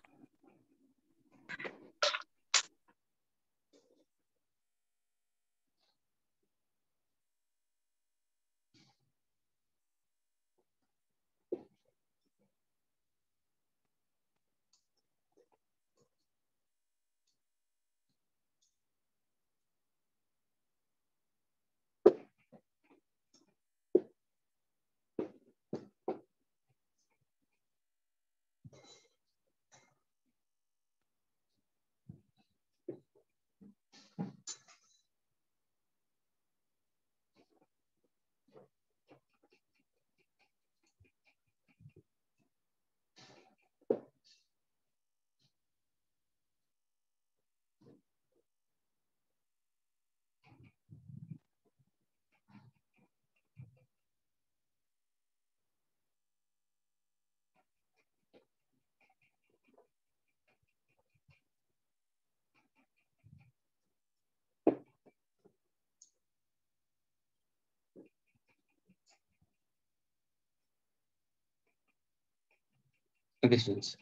Okay, students.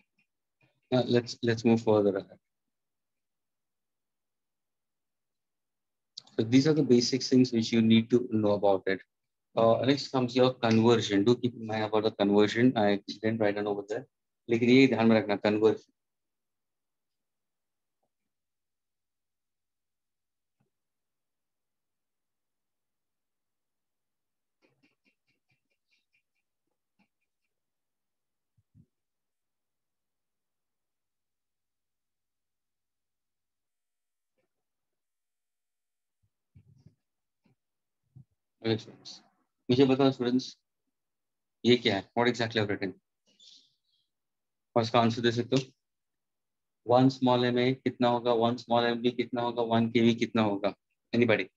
Now let's move further ahead. So these are the basic things which you need to know about it. Next comes your conversion. Do keep in mind about the conversion. I didn't write it over there. लेकिन ये ध्यान में रखना conversion. Okay, students. मुझे बताओ students, ये क्या है? What exactly I've written? और इसका आंसर दे सकते हो? 1 small m a कितना होगा? 1 small m b कितना होगा? 1 kV कितना होगा? Anybody?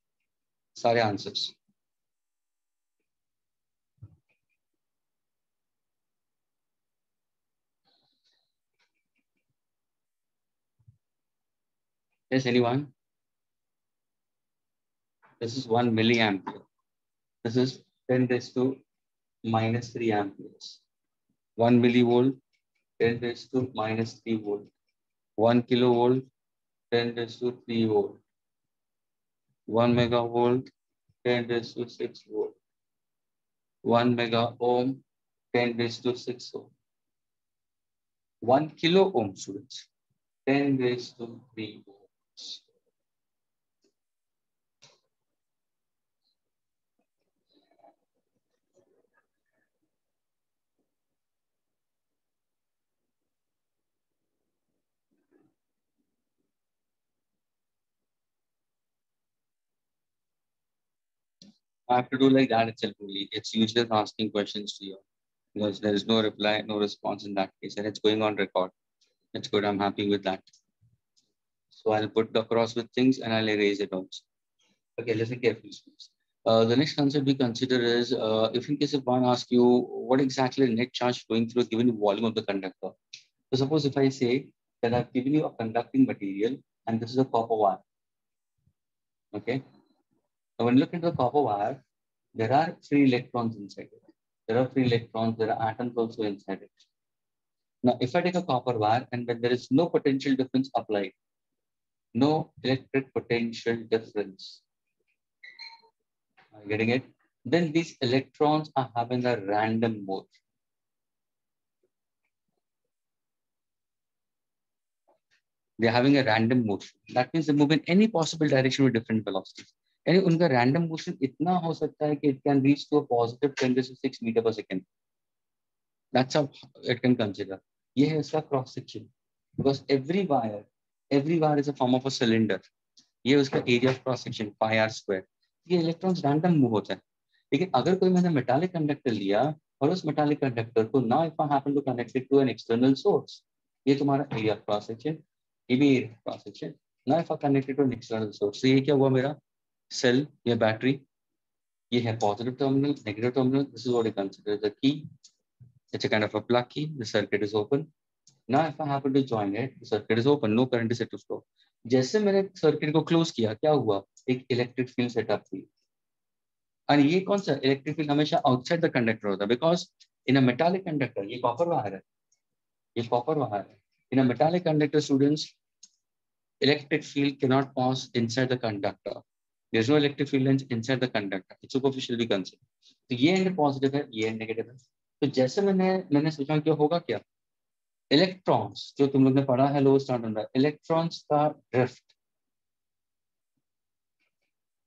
सारे answers. Yes, anyone? This is 1 milliampere. This is 10 raised to minus 3 amperes. 1 millivolt, 10 raised to minus 3 volt. 1 kilovolt, 10 raised to 3 volt. 1 megavolt, 10 raised to 6 volt. 1 mega ohm, 10 raised to 6 ohm. 1 kilo ohm, students, 10 raised to 3 ohms. I have to do like that itself only. It's useless asking questions to you because there is no reply, no response in that case, and it's going on record. That's good. I'm happy with that. So I'll put the cross with things and I'll erase it also. Okay, listen carefully, please. The next concept we consider is if in case if one asks you what exactly the net charge flowing through a given volume of the conductor. So suppose if I say that I've given you a conducting material and this is a copper wire. Okay. Now when you look into the copper wire, there are free electrons inside it. There are free electrons, there are atoms also inside it. Now, if I take a copper wire and when there is no potential difference applied, no electric potential difference, are you getting it? Then these electrons are having a random motion. They're having a random motion. That means they move in any possible direction with different velocities. And उनका random motion इतना हो सकता है कि it can reach to a positive 10 to 6 meter per second. That's how it can consider. ये है इसका cross section. Because every wire is a form of a cylinder. ये उसका area of cross section pi r square. ये electrons random move होता है. लेकिन अगर कोई मैंने metallic conductor लिया और उस metallic conductor को now if I happen to connect it to an external source, ये तुम्हारा area of cross section, ये भी area of cross section. Now if I connect it to an external source, तो ये क्या हुआ मेरा cell या battery? ये है positive terminal, negative terminal. This is what I consider the key. It's a kind of a plug key. The circuit is open. Now if I happen to join it, the circuit is open. No current is set to flow. जैसे मैंने circuit को close किया, क्या हुआ? एक electric field setup हुई. और ये कौन सा इलेक्ट्रिक फील्ड? हमेशा आउटसाइड द कंडक्टर होता है, because in a metallic conductor, ये कॉपर वायर है, ये कॉपर वायर है. In a metallic conductor students, electric field cannot pass inside the conductor. There's no electric field lines inside the conductor. It's superficially considered. तो ये and positive है, ये and negative है. तो जैसे मैंने सोचा क्या होगा, क्या इलेक्ट्रॉन्स, जो तुम लोग ने पढ़ा है लो स्टार्ट होता है, इलेक्ट्रॉन्स का ड्रिफ्ट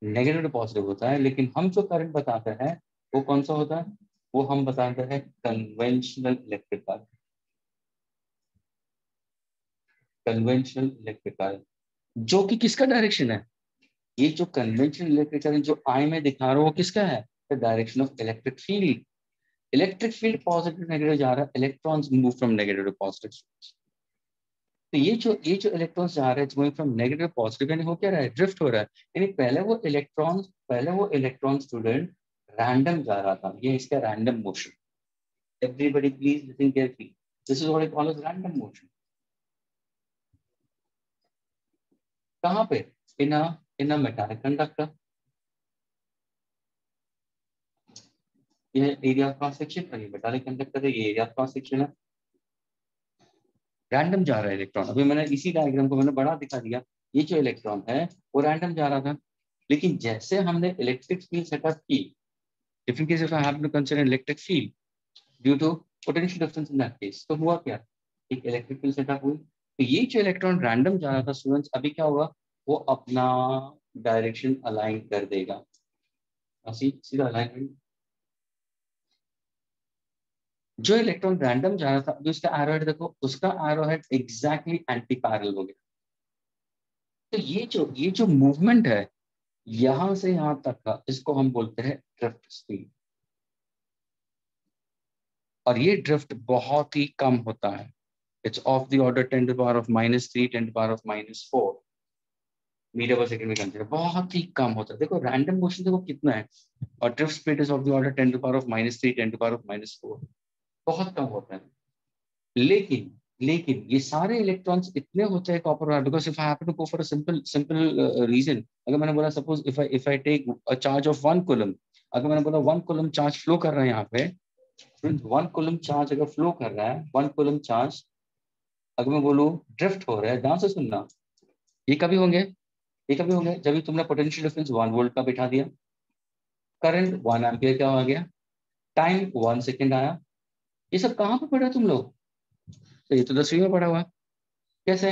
नेगेटिव टू पॉजिटिव होता है. लेकिन हम जो करंट बताते हैं वो कौन सा होता है? वो हम बताते हैं conventional electric current. Conventional electric current जो कि किसका डायरेक्शन है? ये जो कन्वेंशनल इलेक्ट्रिक करंट जो आई में दिखा रहा हूँ वो किसका है? The direction of electric field. Electric field positive negative जा रहा है, electrons move from negative to positive. तो ये जो इलेक्ट्रॉन्स जा रहे हैं गोइंग फ्रॉम नेगेटिव पॉजिटिव, यानी हो क्या रहा है? ड्रिफ्ट हो रहा है. यानी पहले वो इलेक्ट्रॉन स्टूडेंट रैंडम जा रहा था. ये इसका random motion. Everybody please listen carefully. This is what I call as random motion. कहाँ पे? In a metallic conductor. ये एरिया ऑफ क्रॉस सेक्शन है, ये मेटालिक कंडक्टर है, ये एरिया ऑफ क्रॉस सेक्शन है. रैंडम जा रहा है इलेक्ट्रॉन. अभी मैंने इसी डायग्राम को मैंने बड़ा दिखा दिया. ये जो इलेक्ट्रॉन है वो रैंडम जा रहा था. लेकिन जैसे हमने इलेक्ट्रिक फील्ड सेटअप की, different case if I have to consider electric field due to potential difference in that case, तो हुआ क्या? एक इलेक्ट्रिक फील्ड सेटअप हुई. तो ये जो इलेक्ट्रॉन रैंडम जा रहा था स्टूडेंट्स, अभी क्या होगा? वो अपना डायरेक्शन अलाइन कर देगा. सीधा अलाइनमेंट. जो इलेक्ट्रॉन रैंडम जा रहा था, जो उसका एरो हेड देखो, उसका arrow head exactly anti parallel हो गया. तो ये जो मूवमेंट है यहां से यहां तक का, इसको हम बोलते हैं ड्रिफ्ट स्पीड. और ये ड्रिफ्ट बहुत ही कम होता है. It's of the order 10 to power of -3, 10 to power of -4 meter per second में कंसीडर. बहुत ही कम होता है. देखो रैंडम मोशन देखो कितना है, और drift speed is of the order 10 to power of -3, 10 to power of -4. बहुत कम होता है. लेकिन ये सारे इलेक्ट्रॉन्स इतने होते हैं copper wire, because if I happen to go for a simple reason. अगर मैंने बोला suppose if I take a charge of 1 coulomb, अगर मैंने बोला 1 कूलम चार्ज फ्लो कर रहा है यहाँ पे, 1 कूलम चार्ज अगर फ्लो कर रहा है, 1 कूलम चार्ज अगर मैं बोलूँ ड्रिफ्ट हो रहा है, ध्यान से सुनना, ये कभी होंगे? ये कभी होंगे जब भी तुमने पोटेंशियल डिफरेंस 1 वोल्ट का बिठा दिया, करंट 1 एम्पियर का आ गया, टाइम 1 सेकेंड आया. ये सब कहाँ पे पढ़ा तुम लोग? तो ये तो 10वीं में पढ़ा हुआ है. कैसे?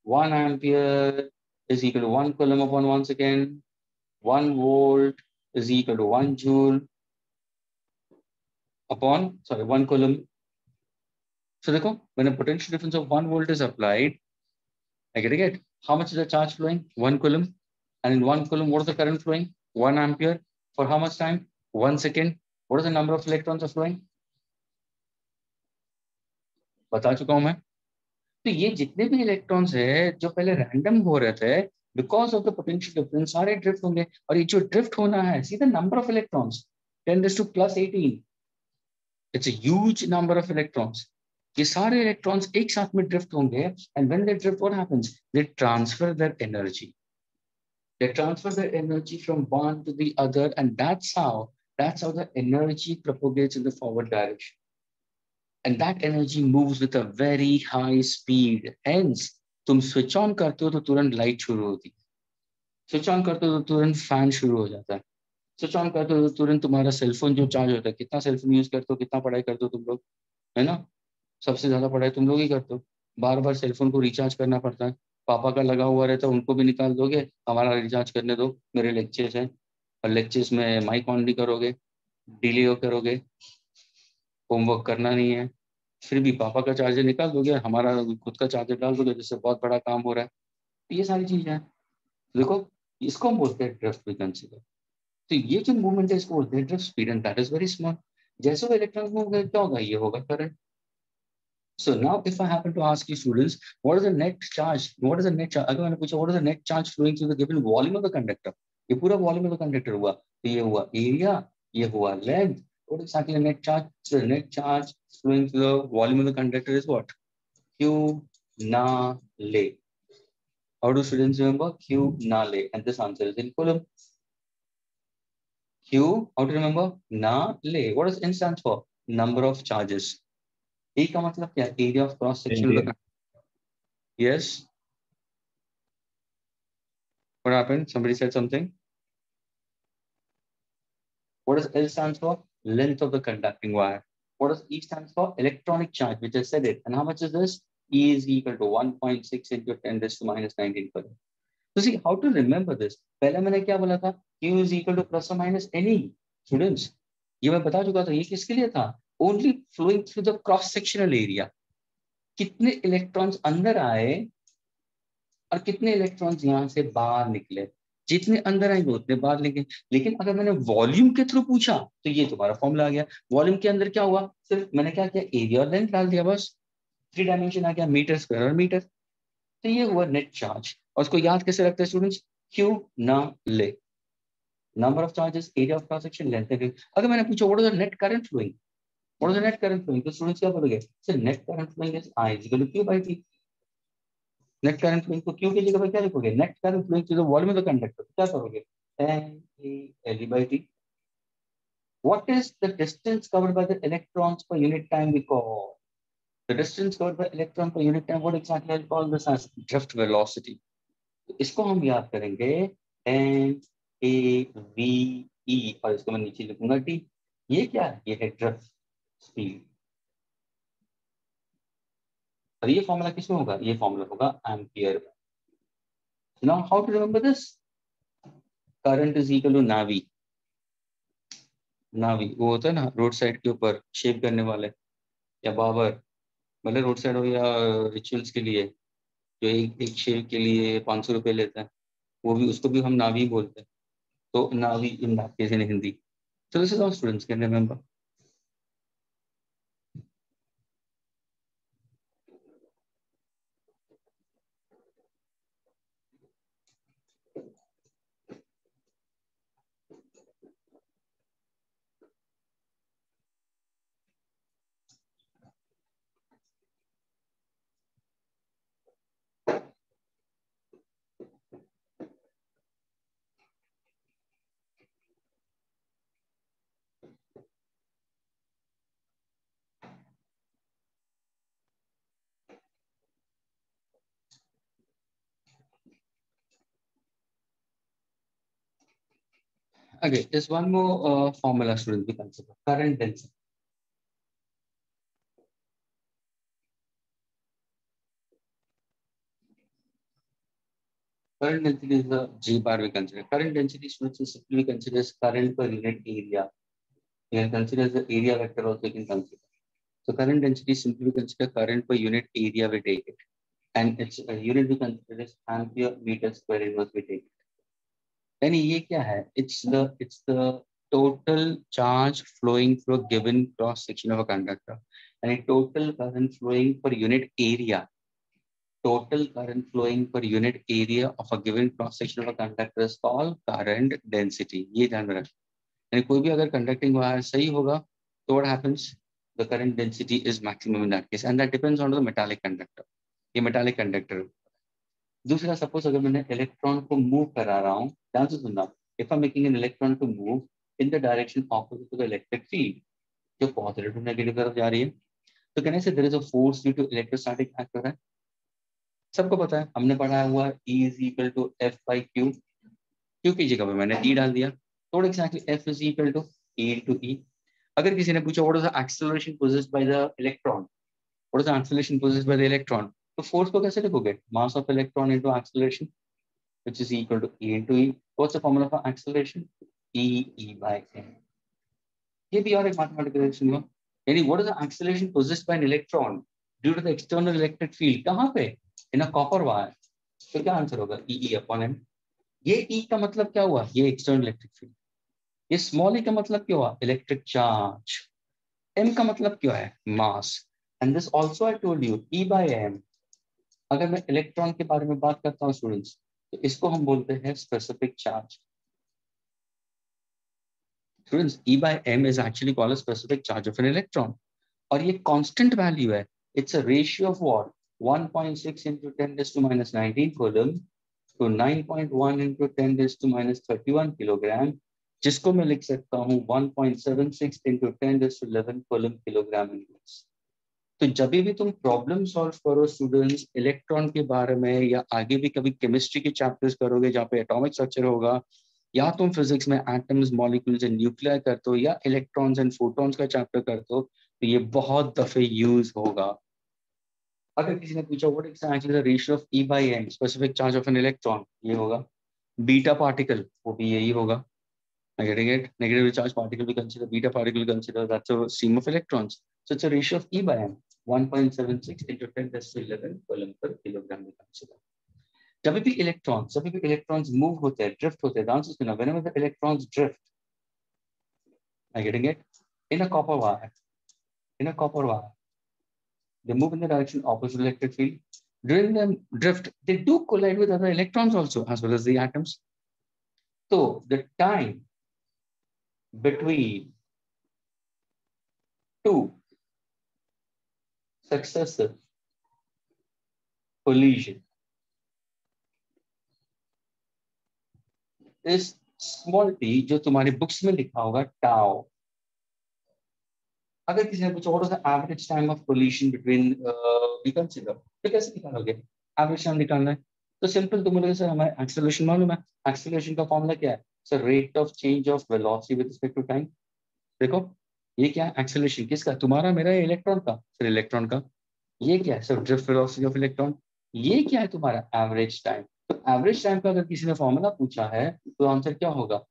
1 ampere is equal to 1 coulomb upon 1 second. 1 volt is equal to 1 joule upon, 1 coulomb. So देखो, when a potential difference of 1 volt is applied, I get how much is the charge flowing? 1 coulomb. And in 1 coulomb, what is the current flowing? 1 ampere. For how much time? 1 second. What is the number of electrons are flowing? बता चुका हूं मैं. तो ये जितने भी electrons है जो पहले रैंडम हो रहे थे, because of the potential difference सारे ड्रिफ्ट होंगे. और ये जो ड्रिफ्ट होना है, see the number of electrons 10⁻+18. It's a huge number of electrons. ये सारे इलेक्ट्रॉन्स एक साथ में ड्रिफ्ट होंगे. And when they drift what happens? They transfer their energy. They transfer their energy from one to the other, and that's how the energy propagates in the forward direction. And that energy moves with a very high speed. Hence, तुम switch on करते हो तो तुरंत light शुरू होती है. Switch on करते हो तो तुरंत फैन शुरू हो जाता है. स्विच ऑन करते हो तो तुरंत तुम्हारा सेलफोन जो चार्ज होता है. कितना सेलफोन यूज करते हो, कितना पढ़ाई करते हो तुम लोग, है ना? सबसे ज्यादा पढ़ाई तुम लोग ही करते हो. बार बार सेलफोन को रिचार्ज करना पड़ता है. पापा का लगा हुआ रहता है, उनको भी निकाल दोगे, हमारा रिचार्ज करने दो, मेरे लेक्चर्स हैं. और लेक्चर्स में माइक ऑन नहीं करोगे, डिले करोगे, होमवर्क करना नहीं है, फिर भी पापा का चार्जर निकाल दोगे, हमारा खुद का चार्जर डाल दोगे, जिससे बहुत बड़ा काम हो रहा है. तो ये सारी चीजें हैं. देखो इसको हम बोलते हैं ड्रिफ्ट कंसीडर. तो ये जो मूवमेंट है इसको बोलते हैं drift speed, and that is very small. जैसे वो इलेक्ट्रॉन मूव करेगा क्या होगा? ये होगा current. So now if I happen to ask you students, what is the net charge? What is the net charge? अगर मैंने पूछा what is the net charge flowing through the given volume of the conductor? ये पूरा volume of the conductor हुआ. तो ये हुआ area, ये हुआ length, What exactly a net charge? So the net charge flowing through the volume of the conductor is what? Q na le. How do students remember? Q na le. And this answer is in Coulomb. Q, how to remember? Na le. What does N stands for? Number of charges. A का मतलब क्या? Area of cross section of the conductor. Yes. What happened? Somebody said something. What does L stands for? Length of the conducting wire. What does E stands for? Electronic charge, which I said it. And how much is this? E is equal to 1.6 into 10 raised to minus 19 coulomb. So see how to remember this. पहले मैंने क्या बोला था? Q is equal to plus or minus any. Students, ये मैं बता चुका था. ये किसके लिए था? Only flowing through the cross sectional area. कितने इलेक्ट्रॉन्स अंदर आए और कितने इलेक्ट्रॉन्स यहाँ से बाहर निकले. जितने अंदर आएंगे उतने बाहर लेंगे. लेकिन अगर मैंने वॉल्यूम के थ्रू पूछा तो ये तुम्हारा फॉर्मूला आ गया. वॉल्यूम के अंदर क्या हुआ? सिर्फ मैंने क्या किया? एरिया और लेंथ डाल दिया बस. 3 डायमेंशन आ गया, मीटर स्क्वायर और मीटर. तो ये हुआ नेट चार्ज. और उसको याद कैसे रखते हैं स्टूडेंट्स? क्यू ना ले. Number of charges, area of cross section, length. अगर मैंने पूछा what is the net current flowing, what is the net current flowing, तो स्टूडेंट्स क्या बोलोगे? Sir net current flowing is I is equal to Q by T. Net current flowing को Q की जगह पे क्या लिखोगे? Net current flowing to the volume of the conductor. क्या करोगे? N A L by T. What is the distance covered by the electrons per unit time we call? The distance covered by electron per unit time, what exactly I'll call this as drift velocity. इसको हम याद करेंगे N A V E और इसको मैं नीचे लिखूंगा T. ये क्या है? ये है ड्रिफ्ट स्पीड. और ये फॉर्मूला किसमें होगा? ये फॉर्मूला होगा ampere. Now how to remember this? Current is equal to नावी. नावी वो होता है ना रोड साइड के ऊपर शेप करने वाले, या बाबर, मतलब रोड साइड हो या रिचुअल्स के लिए, जो एक शेप के लिए 500 रुपए लेता है, वो भी, उसको भी हम नावी बोलते हैं. तो नावी in that case in Hindi. So this is how students can remember. Okay, there's one more formula students we consider. Current density. Current density is the G bar we consider. Current density students is simply considers current per unit area. You can consider the area vector also you can consider. So current density simply consider current per unit area we take it. And its unit we consider is ampere meter square inverse we take it. Then ये क्या है? It's the total charge flowing through a given cross section of a conductor, and a total current flowing per unit area. Total current flowing per unit area of a given cross section of a conductor is called current density. ये ध्यान में रखें. यानी कोई भी अगर conducting wire सही होगा, तो what happens? The current density is maximum in that case, and that depends on the metallic conductor. ये metallic conductor. दूसरा, सपोज अगर मैंने इलेक्ट्रॉन को मूव करा रहा हूँ, ध्यान से सुनना. If I making an electron to move in the direction opposite to the electric field, जो पॉजिटिव टू नेगेटिव तरफ जा रही है, तो कहने से there is a force due to electrostatic act हो रहा है. सबको पता है, हमने पढ़ा हुआ E is equal to F by Q. Q की जगह पे मैंने E डाल दिया. तो actually F is equal to E into E. अगर किसी ने पूछा what is the acceleration possessed by the electron, what is the acceleration possessed by the electron, तो फोर्स को कैसे लिखोगे? Mass of electron into acceleration, which is equal to E into E. What's the formula for acceleration? E by m. ये भी और एक mathematical relation हुआ. यानी what is the acceleration possessed by an electron due to the external electric field? कहाँ पे? In a copper wire. तो क्या आंसर होगा? E upon m. ये E का मतलब क्या हुआ? ये external electric field. ये small e का मतलब क्या हुआ? Electric charge. M का मतलब क्या है? Mass. And this also I told you, E by m. अगर मैं इलेक्ट्रॉन के बारे में बात करता हूँ स्टूडेंट्स, तो इसको हम बोलते हैं specific charge. Students, E by m is actually called a specific charge of an electron. और ये constant value है. It's a ratio of what? 1.6 into 10 raised to minus 19 coulomb to 9.1 into 10 raised to minus 31 kilogram, जिसको मैं लिख सकता हूँ 1.76 into 10 raised to 11 coulomb kilogram inverse. तो जब भी तुम प्रॉब्लम सॉल्व करो स्टूडेंट्स इलेक्ट्रॉन के बारे में, या आगे भी कभी केमिस्ट्री के चैप्टर्स करोगे जहाँ पे एटॉमिक स्ट्रक्चर होगा, या तुम फिजिक्स में एटम्स, मॉलिक्यूल्स एंड न्यूक्लियर करते हो, या इलेक्ट्रॉन्स एंड फोटॉन्स का चैप्टर करते हो, तो ये बहुत दफे यूज होगा. अगर किसी ने पूछा what is actually the ratio of E by m, specific charge of an electron, ये होगा. बीटा पार्टिकल, वो भी यही होगा. Getting it? Negatively charged particle we consider, beta particle we consider, that's a stream of electrons. So it's a ratio of E by m, 1.76 into 10 raised to 11 coulomb per kilogram we consider. जब भी electrons move होते हैं, drift होते हैं, ध्यान से सुना, whenever the electrons drift, are you getting it? In a copper wire, they move in the direction opposite electric field. During the drift, they do collide with other electrons also, as well as the atoms. So the time between two successive collision is small t, जो तुम्हारी books में लिखा होगा tau. अगर किसी ने पूछा what is the average time of collision between we consider, तो कैसे निकालोगे? एवरेज टाइम निकालना है तो सिंपल, तुम बोलोगे सर हमें एक्सेलरेशन मालूम है. एक्सेलरेशन का फॉर्मूला क्या है? Sir rate of change of velocity with respect to time. देखो ये क्या है? एक्सेलरेशन किसका? तुम्हारा, मेरा, इलेक्ट्रॉन का. सर इलेक्ट्रॉन का. ये क्या है? Sir drift velocity of electron. ये क्या है? तुम्हारा एवरेज टाइम. तो एवरेज टाइम का अगर किसी ने फॉर्मूला पूछा है तो आंसर क्या होगा?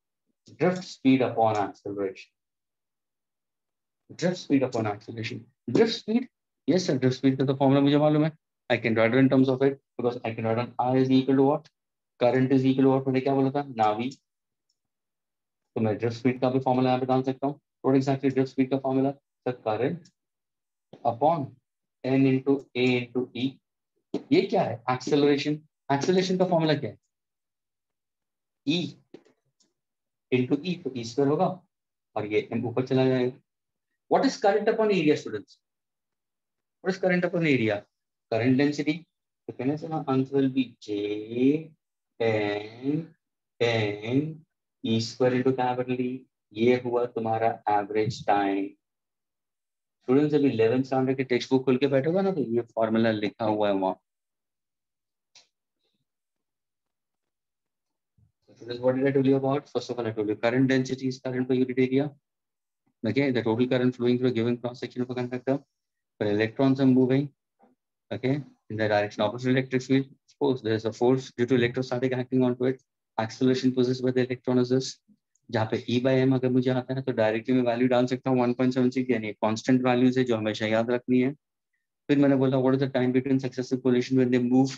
Drift speed upon acceleration. Drift speed upon acceleration. Drift speed, yes sir, drift speed का तो फॉर्मूला मुझे मालूम है. I can write in terms of it, because I can write on I is equal to what? Current is equal to what? मैंने क्या बोला था? नावी. तो मैं ड्रिफ्ट स्पीड का भी फॉर्मूला यहाँ पे डाल सकता हूँ. व्हाट एग्जैक्टली ड्रिफ्ट स्पीड का formula? Sir current upon n into a into e. ये क्या है? एक्सेलरेशन. एक्सेलरेशन का फॉर्मूला क्या है? e इंटू e, तो e स्क्वायर होगा और ये m ऊपर चला जाएगा. What is current upon area students? What is current upon area? Current density. तो कहने से ना answer will be j n e square into capital E. ये हुआ तुम्हारा एवरेज टाइम. स्टूडेंट्स अभी 11th स्टैंडर्ड के टेक्स्ट बुक खोल के बैठोगा ना, तो ये फॉर्मूला लिखा हुआ है वहां. What did I tell you about? First of all, I told you current density is current per unit area. Okay, the total current flowing through a given cross section of a conductor. Where electrons are moving, okay, in the direction opposite electric field. Suppose there is a force due to electrostatic acting onto it. Acceleration possessed by the electron is this. जहाँ पे E by m अगर मुझे आता है तो directly मैं value डाल सकता हूँ 1.76, यानी कांस्टेंट वैल्यूज है जो हमेशा याद रखनी है. फिर मैंने बोला what is the time between successive collision when they move.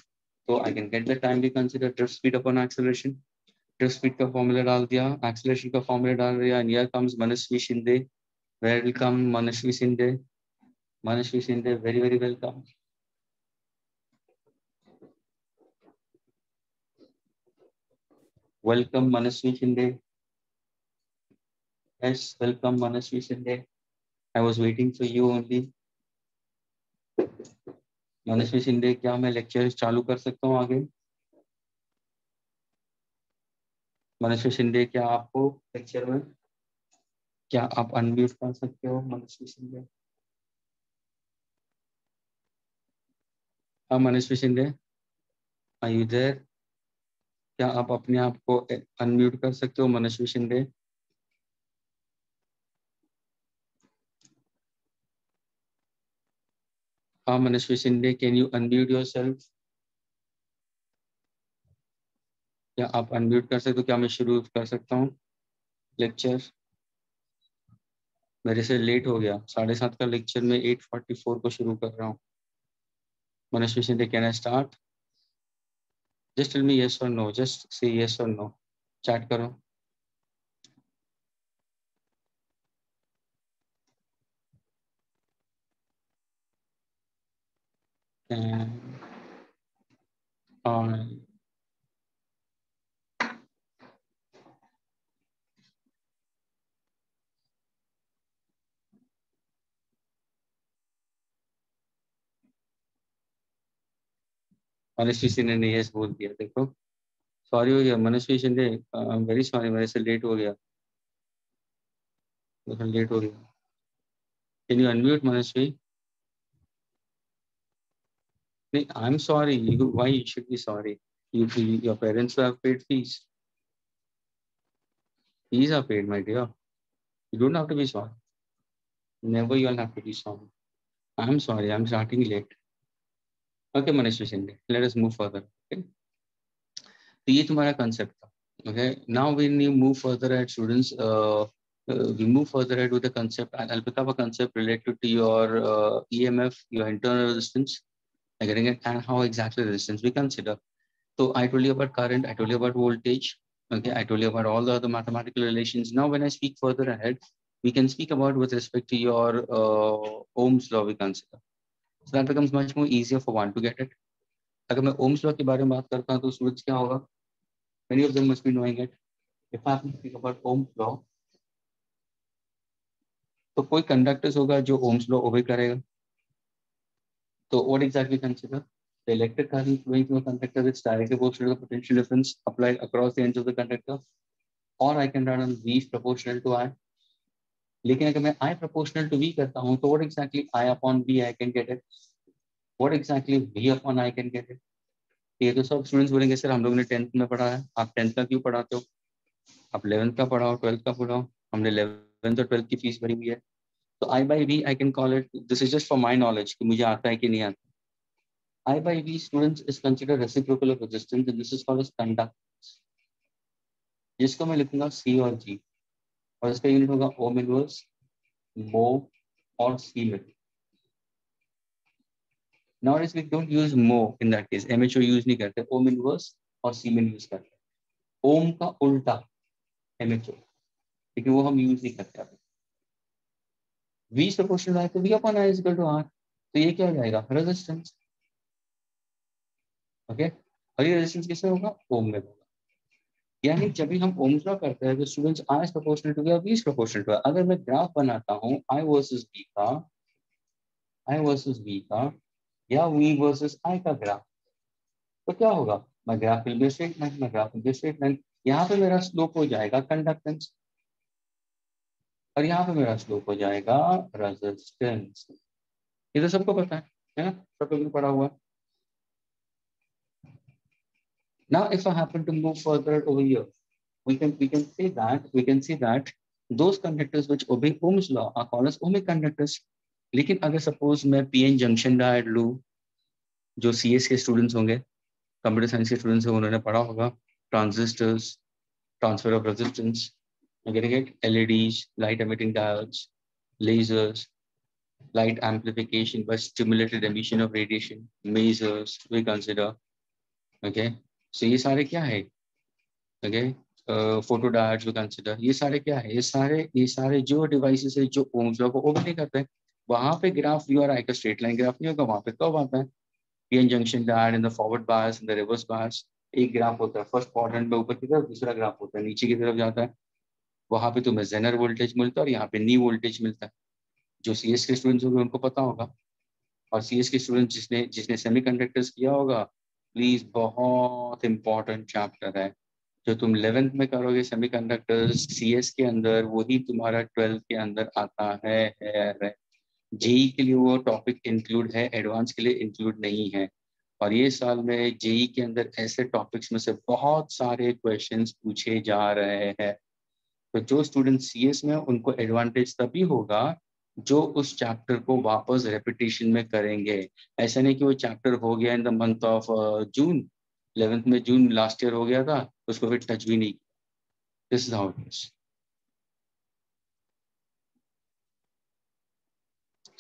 तो I can get the time we consider drift speed upon acceleration. Drift speed का फॉर्मूला डाल दिया, एक्सेलरेशन का फॉर्मूला डाल दिया, and here comes Manasvi Shinde. Welcome Manasvi Shinde. Manasvi Shinde, very very welcome. Welcome Manasvi Shinde. Yes, welcome Manasvi Shinde. I was waiting for you only. मनस्वी शिंदे, क्या मैं lecture चालू कर सकता हूँ आगे? मनस्वी शिंदे, क्या आपको लेक्चर में, क्या आप अनम्यूट कर सकते हो मनस्वी शिंदे? हाँ Manasvi Shinde, are you there? क्या आप अपने आप को अनम्यूट कर सकते हो मनस्वी शिंदे? हाँ Manasvi Shinde, can you unmute yourself? क्या आप अनम्यूट कर सकते हो? क्या मैं शुरू कर सकता हूँ लेक्चर? मेरे से लेट हो गया, 7:30 का लेक्चर में 8:44 को शुरू कर रहा हूँ. Manasvi Shinde, can I start? Just tell me yes or no. Just say yes or no. Chat करो. And I मनस्वी शिंदे ने यस बोल दिया, देखो सॉरी हो गया Manasvi Shinde, I am very sorry, मेरे से लेट हो गया, लेट हो गया। Can you unmute Manasvi? नहीं, I am sorry, you why you should be sorry? Your parents have paid fees, fees are paid my dear, you don't have to be sorry, never you'll have to be sorry. I'm sorry, I'm starting late. Okay Manish Shinde, let us move further. Okay, तो ये तुम्हारा concept था. Okay, now when you move further at students, we move further ahead with the concept. I'll pick up a concept related to your EMF, your internal resistance, getting it, and how exactly resistance we consider. So I told you about current, I told you about voltage. Okay, I told you about all the other mathematical relations. Now when I speak further ahead, we can speak about with respect to your Ohm's law we consider. So that becomes much more easier for one to get it. अगर मैं Ohm's law के बारे में बात करता हूँ तो सूरज क्या होगा? Many of them must be knowing it. If I have to speak about Ohm's law, तो कोई कंडक्टर्स होगा जो Ohm's law ओबे करेगा. So what exactly consider? The electric current flowing through a conductor is directly proportional to the potential difference applied across the ends of the conductor. Or I can run on V is proportional to I. लेकिन अगर मैं I proportional to V करता हूँ तो what exactly I upon V I can get it? What exactly V upon I can get it? ये तो सब students बोलेंगे सर हम लोगों ने 10th में पढ़ा है, आप 10th का क्यों पढ़ाते हो, आप 11th का पढ़ाओ, 12th का पढ़ाओ, हमने 11th और 12th की फीस भरी हुई है. तो I by V I can call it, this is just for my knowledge कि मुझे आता है कि नहीं आता. I by V students is considered reciprocal of resistance and this is called as conductance, जिसको मैं लिखूंगा C और G और इसका यूनिट होगा ओम इनवर्स, मो और सीमेन. Nowadays we don't use mo in that case, MHO use नहीं करते, ओम इनवर्स और सीमेन यूज करते हैं. ओम का उल्टा MHO, लेकिन वो हम यूज नहीं करते अभी. V प्रोपोर्शनल है तो V upon I is equal to R, तो ये क्या हो जाएगा? रेजिस्टेंस. ओके, और ये रेजिस्टेंस किसमें होगा? ओम में होगा. यानी जब भी हम ओम्स लॉ करते हैं तो students I is proportional to V और V is proportional to I. अगर मैं ग्राफ बनाता हूँ I वर्सेस V का या V वर्सेस I का ग्राफ, तो क्या होगा? मैं graph will be straight line, मैं graph will be straight line. यहाँ पे मेरा स्लोप हो जाएगा कंडक्टेंस और यहाँ पे मेरा स्लोप हो जाएगा रेजिस्टेंस. ये तो सबको पता है ना, सब लोगों ने पढ़ा हुआ. Now if I happen to move further over here, we can see that those conductors which obey Ohm's law are called as ohmic conductors. लेकिन अगर सपोज मैं पीएन जंक्शन डायोड लूं, जो सीएस के स्टूडेंट्स होंगे, कंप्यूटर साइंस के students हैं, उन्होंने पढ़ा होगा transistors, transfer of resistance, getting it, LEDs, light emitting diodes, lasers, light amplification by stimulated emission of radiation, masers we consider. Okay, so ये सारे क्या है? Okay, photo diodes we consider. ये सारे क्या है? ये सारे जो डिवाइसेस है जो ओम्स लॉ को ओबे नहीं करते हैं. वहां पे ग्राफ वी और आई का स्ट्रेट लाइन ग्राफ नहीं होगा. वहां पे कब आता है? PN junction diode in the forward bias, in the reverse bias. एक ग्राफ होता है फर्स्ट क्वाड्रेंट में ऊपर की तरफ, दूसरा ग्राफ होता है नीचे की तरफ जाता है. वहां पे तुम्हें जेनर वोल्टेज मिलता है और यहाँ पे नी वोल्टेज मिलता है. जो सीएस के स्टूडेंट्स होंगे उनको पता होगा. और सीएस के स्टूडेंट जिसने जिसने सेमीकंडक्टर्स किया होगा, प्लीज बहुत इंपॉर्टेंट चैप्टर है. जो तुम 11th में करोगे सेमीकंडक्टर्स सीएस के अंदर, वही तुम्हारा 12th के अंदर आता है. जेई के लिए वो टॉपिक इंक्लूड है, एडवांस के लिए इंक्लूड नहीं है. और ये साल में जेई के अंदर ऐसे टॉपिक्स में से बहुत सारे क्वेश्चंस पूछे जा रहे हैं. तो जो स्टूडेंट सीएस में उनको एडवांटेज तभी होगा जो उस चैप्टर को वापस रेपिटेशन में करेंगे. ऐसा नहीं कि वो चैप्टर हो गया in the month of June, 11th में जून लास्ट ईयर हो गया था, उसको फिर टच भी नहीं. This is how it is.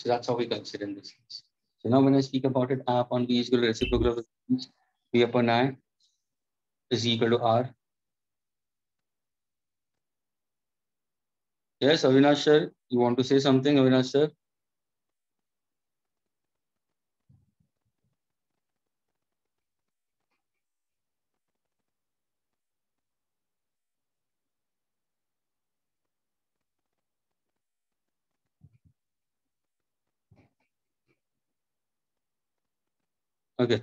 So that's how we consider in this case. So now when I speak about it, I upon V is equal to reciprocal of V upon I is equal to R. Yes, Avinash sir, you want to say something, Avinash sir? Okay.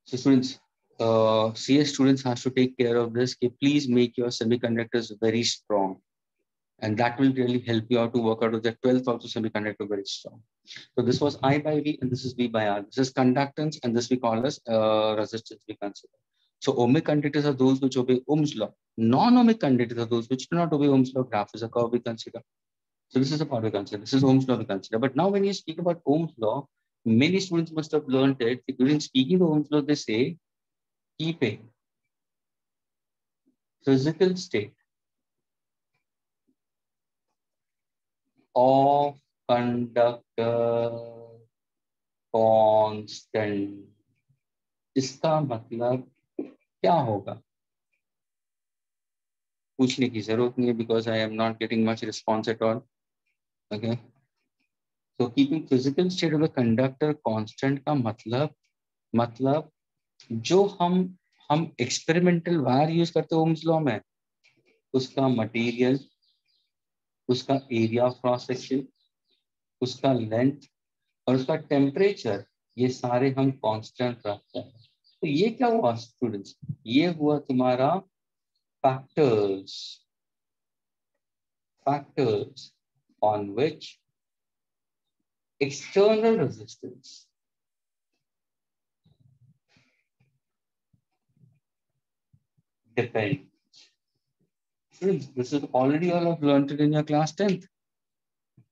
So students, CS students has to take care of this. Okay, please make your semiconductors very strong, and that will really help you out to work out of the 12th also semiconductor very strong. So this was I by V, and this is V by R. This is conductance, and this we call as resistance we consider. So ohmic conductors are those which obey Ohm's law. Non-ohmic conductors are those which do not obey Ohm's law. Graph is a curve we consider. So this is a part we consider. This is Ohm's law we consider. But now when you speak about Ohm's law, many students must have learned it. During speaking of Ohm's law, they say keeping physical state of conductor constant. इसका मतलब क्या होगा? पूछने की जरूरत नहीं है because I am not getting much response at all. Okay. So keeping physical state of the conductor constant का मतलब जो हम एक्सपेरिमेंटल वायर यूज करते हैं ओम्स लॉ में, उसका मटेरियल, उसका एरिया ऑफ क्रॉस सेक्शन, उसका लेंथ और उसका टेम्परेचर, ये सारे हम कांस्टेंट रखते हैं. तो ये क्या हुआ स्टूडेंट्स? ये हुआ तुम्हारा factors on which external resistance depends. This is already all I've learned it in your class 10th.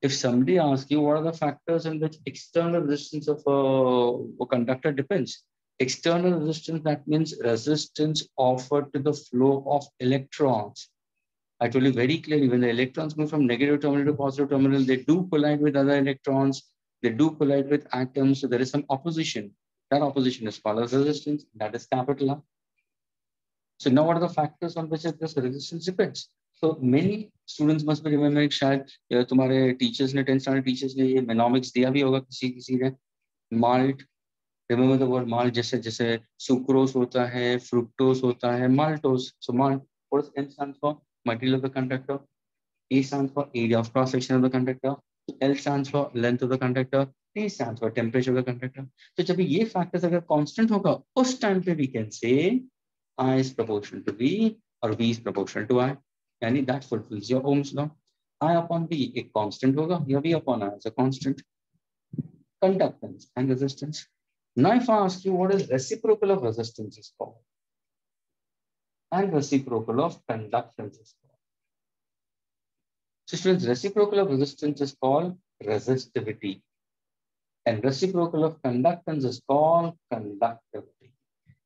If somebody asks you what are the factors in which external resistance of a conductor depends, external resistance, that means resistance offered to the flow of electrons. I told you very clearly, when the electrons move from negative terminal to positive terminal, they do collide with other electrons, they do collide with atoms, so there is some opposition. That opposition is called as resistance, that is capital R. So now what are the factors on which this resistance depends? So many students must be remembering, शायद तुम्हारे teachers ने 10th standard teachers ने ये mnemonics दिया भी होगा किसी ने. Malt, remember the word malt, जैसे sucrose होता है, fructose होता है, maltose. So malt, what does M stand for? Material of the conductor. E stands for area of cross section of the conductor. L stands for length of the conductor. T stands for temperature of the conductor. So जब ये factors अगर constant होगा, उस time पे we can say I is proportional to V or V is proportional to I. यानी that fulfills your Ohm's law. I upon V एक constant होगा, या V upon I is a constant. Conductance and resistance. Now if I ask you what is reciprocal of resistance is called, and reciprocal of conductance is called. So students, reciprocal of resistance is called resistivity, and reciprocal of conductance is called conductivity.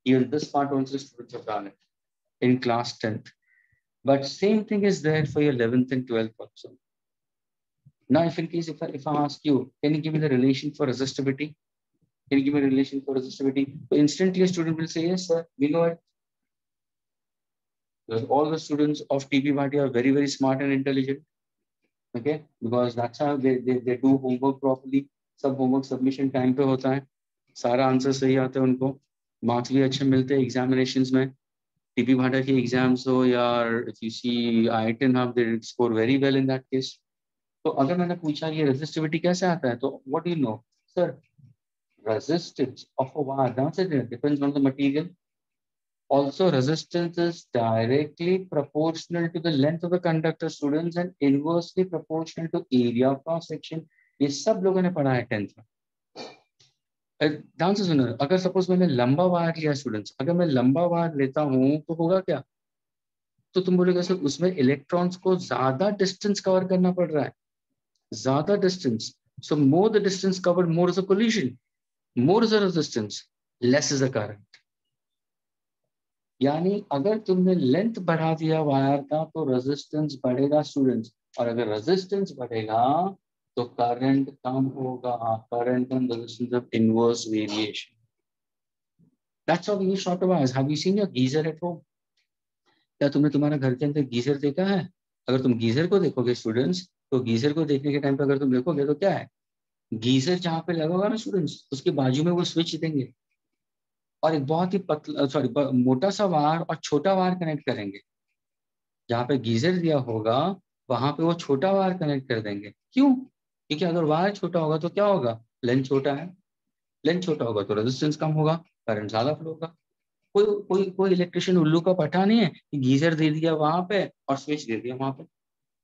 Even this part also students have done it in class 10th. But same thing is there for your 11th and 12th also. Now, if in case, if I ask you, can you give me the relation for resistivity? Can you give me a relation for resistivity? So instantly a student will say, yes, sir, we know it. Because all the students of TP Bhatia are very, very smart and intelligent. Okay, because that's how they do homework properly. सब homework submission time पे होता है, सारा answer सही आता है उनको, marks भी अच्छे मिलते हैं एग्जामिनेशंस में. टीपी भाटा की एग्जाम्स हो या if you see IITian Hub, they score very well in that case. तो अगर मैंने पूछा ये रेजिस्टिविटी कैसे आता है, तो what do you know? Sir, resistance of a wire, that's it, depends on the material. Also, resistance is directly proportional to the length of the conductor, students, and inversely proportional to area of cross section. ये सब लोगों ने पढ़ा है 10th में. ध्यान से सुनो, अगर सपोज मैंने लंबा वायर लिया स्टूडेंट्स, अगर मैं लंबा वायर लेता हूँ तो होगा क्या? तो तुम बोलोगे सर उसमें इलेक्ट्रॉन्स को ज्यादा डिस्टेंस कवर करना पड़ रहा है, ज्यादा distance. So more the distance covered, more is a collision, more is a resistance, less is a current. यानी अगर तुमने लेंथ बढ़ा दिया वायर का तो रेजिस्टेंस बढ़ेगा स्टूडेंट्स, और अगर रेजिस्टेंस बढ़ेगा तो करंट कम होगा. Current and resistance of inverse variation. That's how we short wires. Have you seen your geyser at home? क्या तुमने तुम्हारा घर के अंदर गीजर देखा है? अगर तुम गीजर को देखोगे स्टूडेंट्स, तो गीजर को देखने के टाइम पे अगर तुम देखोगे तो क्या है, गीजर जहां पे लगा होगा ना स्टूडेंट्स, उसके बाजू में वो स्विच देंगे और एक बहुत ही पतला मोटा सा वायर और छोटा वायर कनेक्ट करेंगे. जहाँ पे गीजर दिया होगा वहां पे वो छोटा वायर कनेक्ट कर देंगे. क्यों? क्योंकि अगर वायर छोटा होगा तो क्या होगा, लेंथ छोटा है, लेंथ छोटा होगा तो रेजिस्टेंस कम होगा. करंट ज्यादा फ्लो होगा। कोई कोई कोई इलेक्ट्रिशियन उल्लू का पट्टा नहीं है कि गीजर दे दिया वहां पे और स्विच दे दिया वहां पे।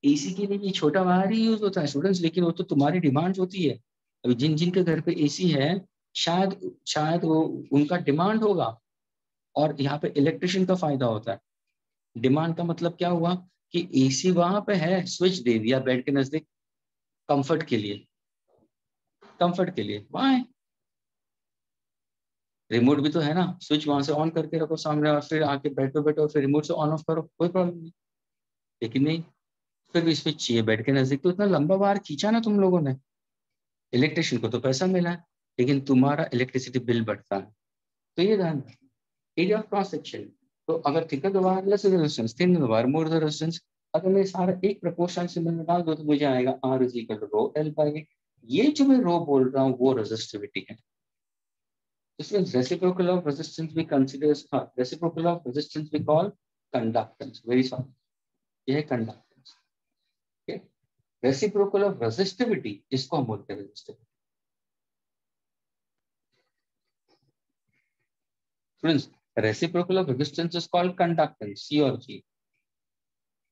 एसी के लिए ये छोटा वायर ही यूज होता है स्टूडेंट्स, लेकिन वो तो तुम्हारी डिमांड होती है। अभी जिन जिन के घर पे एसी है, शायद शायद वो उनका डिमांड होगा, और यहाँ पे इलेक्ट्रिशियन का फायदा होता है। डिमांड का मतलब क्या हुआ कि एसी वहां पे है, स्विच दे दिया बेड के नजदीक, कंफर्ट के लिए, कंफर्ट के लिए वहां है। रिमोट भी तो है ना, स्विच वहां से ऑन करके रखो सामने और फिर आके बेड पे बैठो और फिर रिमोट से ऑन ऑफ करो, कोई प्रॉब्लम नहीं। लेकिन नहीं, फिर भी स्विच चाहिए बेड के नजदीक, तो इतना लंबा वायर खींचा ना तुम लोगों ने। इलेक्ट्रिशियन को तो पैसा मिला है, लेकिन तुम्हारा इलेक्ट्रिसिटी बिल बढ़ता है। तो ये ध्यान, एरिया ऑफ क्रॉस सेक्शन। तो अगर thicker the wire less resistance, thin the wire more the resistance. अगर मैं सारा एक प्रोपोर्शनल सिंबल में डाल दूं तो मुझे आएगा R is equal to rho L by. ये जो मैं रो बोल रहा हूँ वो रेजिस्टिविटी है। This means reciprocal of resistance we consider as reciprocal of resistance we call conductance. Very sorry. ये है conductance. Okay. Reciprocal of resistivity इसको हम बोलते हैं resistivity. Friends, reciprocal of resistance is called conductance, C or G.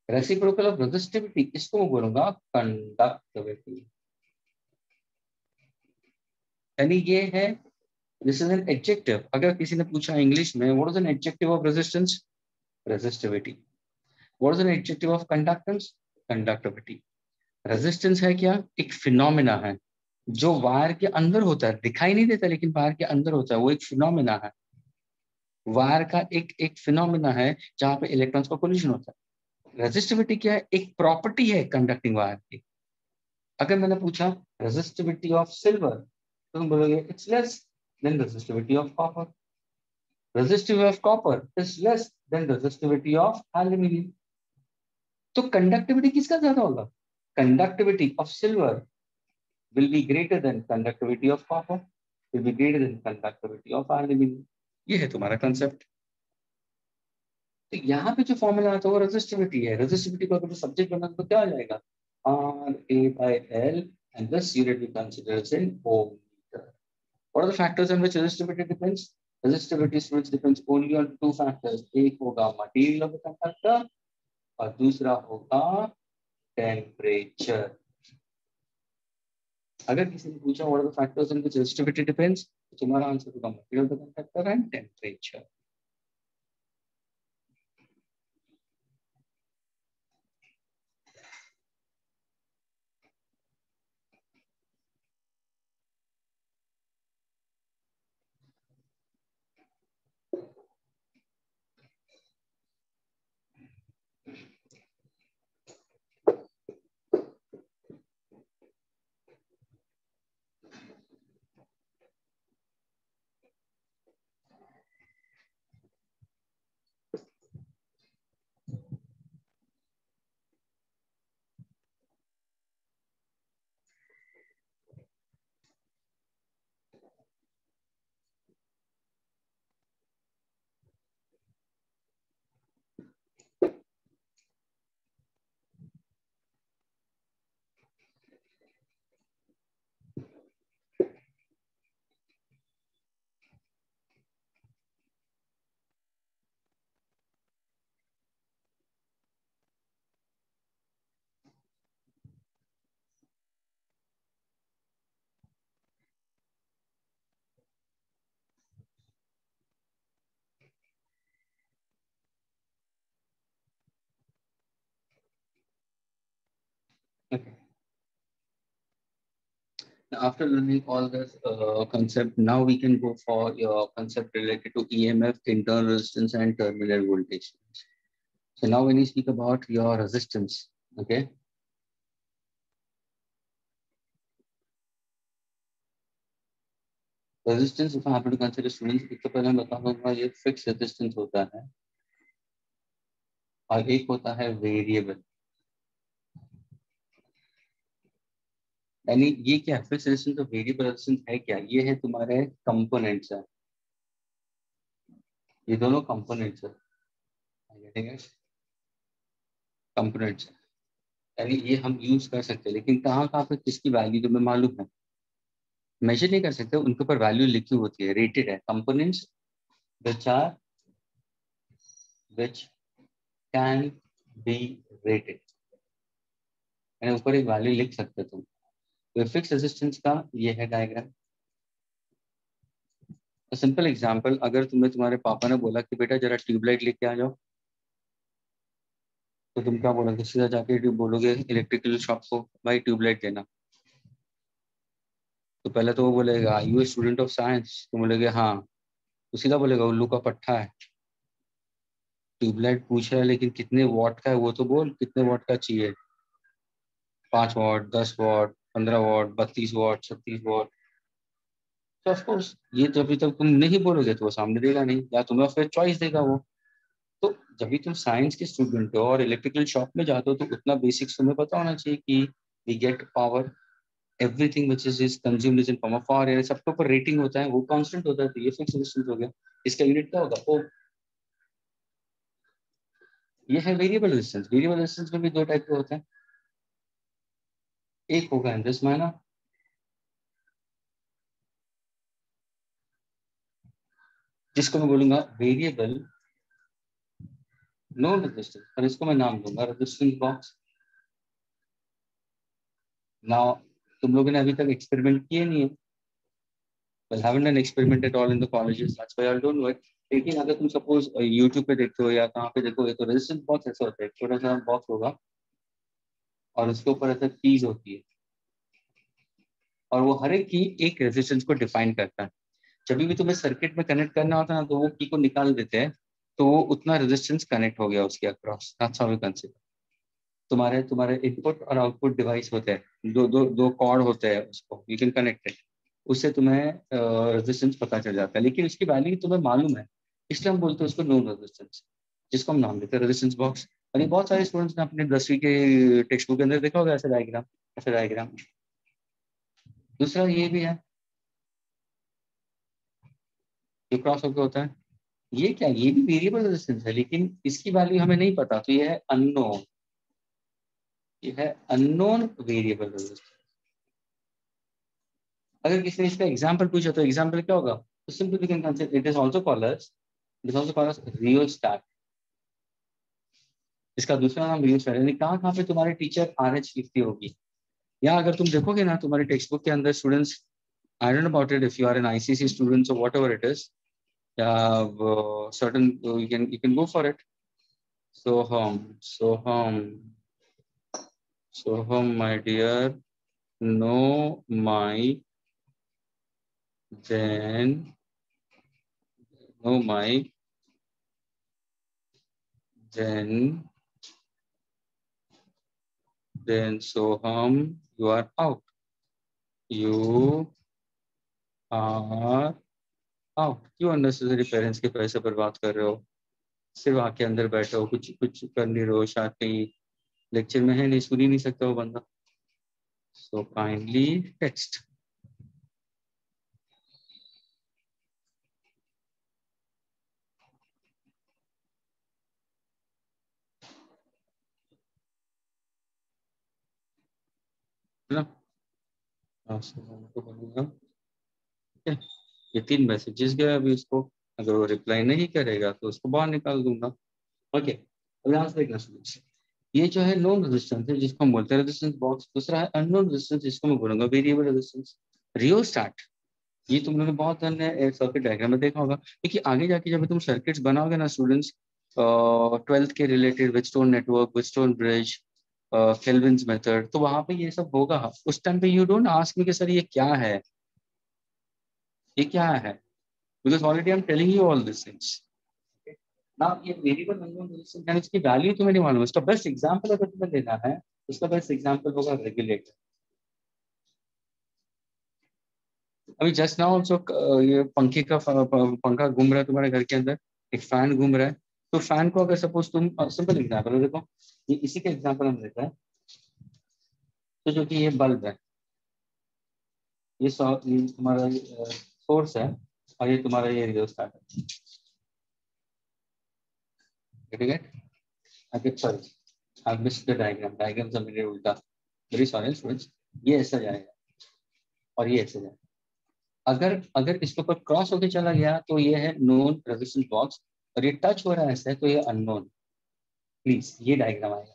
Reciprocal of resistivity इसको मैं बोलूंगा conductivity. यानी ये है, this is an adjective. अगर किसी ने पूछा इंग्लिश में what is an adjective of resistance? Resistivity. What is an adjective of conductance? Conductivity. Resistance है क्या? एक फिनोमिना है जो वायर के अंदर होता है, दिखाई नहीं देता लेकिन वायर के अंदर होता है, वो एक फिनोमिना है। वायर का एक एक फिनोमिना है जहां पे इलेक्ट्रॉन्स का कोलिजन होता है। रेजिस्टिविटी क्या है? एक प्रॉपर्टी है कंडक्टिंग वायर की। अगर मैंने पूछा रेजिस्टिविटी ऑफ सिल्वर तो तुम बोलोगे it's less than resistivity of copper. Resistivity of copper is less than resistivity of aluminium. तो कंडक्टिविटी किसका ज्यादा होगा? Conductivity of silver will be greater than conductivity of copper, will be greater than conductivity of aluminum. ये है तुम्हारा concept. तो यहाँ पे जो फॉर्मूला आता है वो रेजिस्टिविटी है। रेजिस्टिविटी को अगर सब्जेक्ट बनना तो क्या आ जाएगा? RA/L and this unit we consider as in ohm meter. What are the factors on which resistivity depends? Resistivity switch depends only on two factors. एक होगा material of the conductor और दूसरा होगा temperature. अगर किसी ने पूछा what are the factors in which resistivity depends, तो तुम्हारा आंसर होगा material of the conductor and temperature. Okay. Now, after learning all this concept, now we can go for your concept related to EMF, internal resistance, and terminal voltage. So now when you speak about your resistance, okay. Resistance, if I happen to consider students, एक तो पहले मैं बताऊंगा ये fix resistance होता है और एक होता है वेरिएबल। यानी ये क्या फिक्स रेजिस्टेंस और वेरिएबल रेजिस्टेंस है क्या? ये है तुम्हारे कंपोनेंट्स है, ये दोनों कंपोनेंट्स है, कंपोनेंट्स है। यानी ये हम यूज कर सकते हैं, लेकिन कहाँ कहाँ पे किसकी वैल्यू तुम्हें मालूम है? मेजर नहीं कर सकते, उनके ऊपर वैल्यू लिखी होती है, रेटेड है। Components which can be rated, यानी ऊपर एक वैल्यू लिख सकते हो तुम। तो फिक्स रेजिस्टेंस का ये है डायग्राम। सिंपल एग्जांपल, अगर तुम्हें तुम्हारे पापा ने बोला कि बेटा जरा ट्यूबलाइट लेके आ जाओ, तो तुम क्या बोलोगे? सीधा जाके बोलोगे इलेक्ट्रिकल शॉप को, भाई ट्यूबलाइट देना। तो पहले तो वो बोलेगा यू स्टूडेंट ऑफ साइंस, तो बोलेगे हाँ। तो सीधा बोलेगा उल्लू का पट्टा है, ट्यूबलाइट पूछ रहा है लेकिन कितने वॉट का है वो तो बोल, कितने वॉट का चाहिए? 5 what, 10 what, 15 what, 32 what, 36 what. तो ऑफकोर्स ये जब तक तुम नहीं बोलोगे तो वो सामने देगा नहीं, या तुम्हें फिर चॉइस देगा वो। तो जब भी तुम साइंस के स्टूडेंट हो और इलेक्ट्रिकल शॉप में जाते हो तो उतना बेसिक्स तुम्हें पता होना चाहिए कि we get power, everything which is consumed is in form of power, यानी सबके ऊपर रेटिंग होता है, वो कांस्टेंट होता है। तो ये फिक्स रेजिस्टेंस हो गया। इसका यूनिट क्या होगा? ओम। ये है वेरिएबल रेजिस्टेंस। वेरिएबल रेजिस्टेंस में भी दो टाइप के होते हैं। एक होगा इन दिस मैनर, जिसको मैं बोलूंगा वेरिएबल नो रेजिस्टेंस, और इसको मैं नाम दूंगा रेजिस्टेंस बॉक्स। नाउ तुम लोगों ने अभी तक एक्सपेरिमेंट किए नहीं है, well haven't done experiment at all in the colleges, that's why I don't know it। लेकिन अगर तुम सपोज यूट्यूब पे देखते हो या कहाँ पे देखोगे तो रेजिस्टेंस बॉक्स ऐसा होता है, छोटा सा बॉक्स होगा और उसके ऊपर ऐसा कीज होती है, और वो हर एक की एक रेजिस्टेंस को डिफाइन करता है। जब भी तुम्हें सर्किट में कनेक्ट करना होता है ना, तो वो की को निकाल देते हैं, तो वो उतना रेजिस्टेंस कनेक्ट हो गया उसके across. That's how we consider. तुम्हारे तुम्हारे इनपुट और आउटपुट डिवाइस होते हैं, दो दो दो कॉर्ड होते हैं, उसको यू कैन कनेक्ट इट, उससे तुम्हें रेजिस्टेंस पता चल जाता है। लेकिन उसकी वैल्यू तुम्हें मालूम है, इसलिए हम बोलते हैं उसको नोन रेजिस्टेंस, जिसको हम नाम देते हैं रेजिस्टेंस बॉक्स। और ये बहुत सारे स्टूडेंट्स ने अपने 10वीं के टेक्स्ट बुक के अंदर देखा होगा ऐसे डायग्राम, ऐसे डायग्राम। दूसरा ये भी है जो क्रॉस होकर होता है, ये क्या, ये भी वेरिएबल रेजिस्टेंस है, लेकिन इसकी वैल्यू हमें नहीं पता, तो ये है अननोन। ये है अननोन वेरिएबल रेजिस्टेंस। अगर किसी ने इसका एग्जांपल पूछा तो एग्जांपल क्या होगा? तो simply we can consider it is also called as, it is also called as rheostat. इसका दूसरा नाम रियोस्टैट। यानी कहाँ पे तुम्हारे टीचर आरएच लिखती होगी, या अगर तुम देखोगे ना तुम्हारे टेक्स्ट बुक के अंदर students, I don't know about it if you are an ICC student और व्हाटएवर इट इज, या certain you can go for it. Soham Soham my dear, no my, then no mic, then Soham, you are out. You are out। क्यों unnecessary parents के पैसे बर्बाद कर रहे हो? सिर्फ आके अंदर बैठे हो, कुछ कुछ कर नहीं रहे हो, शायद कहीं लेक्चर में है, नहीं सुन ही नहीं सकता वो बंदा। So kindly text. है ना? को बोलूंगा ठीक है, ये 3 मैसेजेस गए अभी इसको, अगर वो रिप्लाई नहीं करेगा तो उसको बाहर निकाल दूंगा। ओके, अब यहाँ से देखना स्टूडेंट्स, ये जो है नॉन रेजिस्टेंस है जिसको हम बोलते हैं रेजिस्टेंस बॉक्स। दूसरा है अननोन रेजिस्टेंस, जिसको मैं बोलूंगा वेरिएबल रेजिस्टेंस। रियोस्टैट, ये तुम लोगों ने बहुत सर्किट डायग्राम में देखा होगा, क्योंकि आगे जाके जब तुम सर्किट्स बनाओगे ना स्टूडेंट्स, 12th के related, Wheatstone network, Wheatstone bridge, Kelvin's method, तो वहां पे ये सब होगा। उस टाइम पे यू डोंट आस्क मी कि सर ये क्या है, ये क्या है, because already I am telling you all this things ना। ये वेरिएबल अननोन रेजिस्टेंस यानी इसकी वैल्यू तुम्हें नहीं मालूम। इसका बेस्ट एग्जांपल अगर तुम्हें लेना है, उसका बेस्ट एग्जांपल होगा रेगुलेटर। अभी जस्ट नाउ ऑल्सो, ये पंखे का पंखा घूम रहा है तुम्हारे घर के अंदर, एक फैन घूम रहा है। तो फैन को अगर सपोज तुम, सिंपल एग्जांपल देखो, ये इसी का एग्जांपल हम लेते हैं। तो जो कि ये बल्ब है, ये तुम्हारा सोर्स है, और ये तुम्हारा ये रियोस्टेट है, ठीक है? Okay sorry, I missed the diagram, diagram सब मेरे उल्टा, वेरी सॉरी स्टूडेंट्स। ये ऐसा जाएगा और ये ऐसे जाएगा, अगर अगर इसके ऊपर क्रॉस होके चला गया तो ये है नोन रेजिस्टेंस बॉक्स, और ये टच हो रहा है ऐसे तो ये अननोन। प्लीज ये डायग्राम आएगा,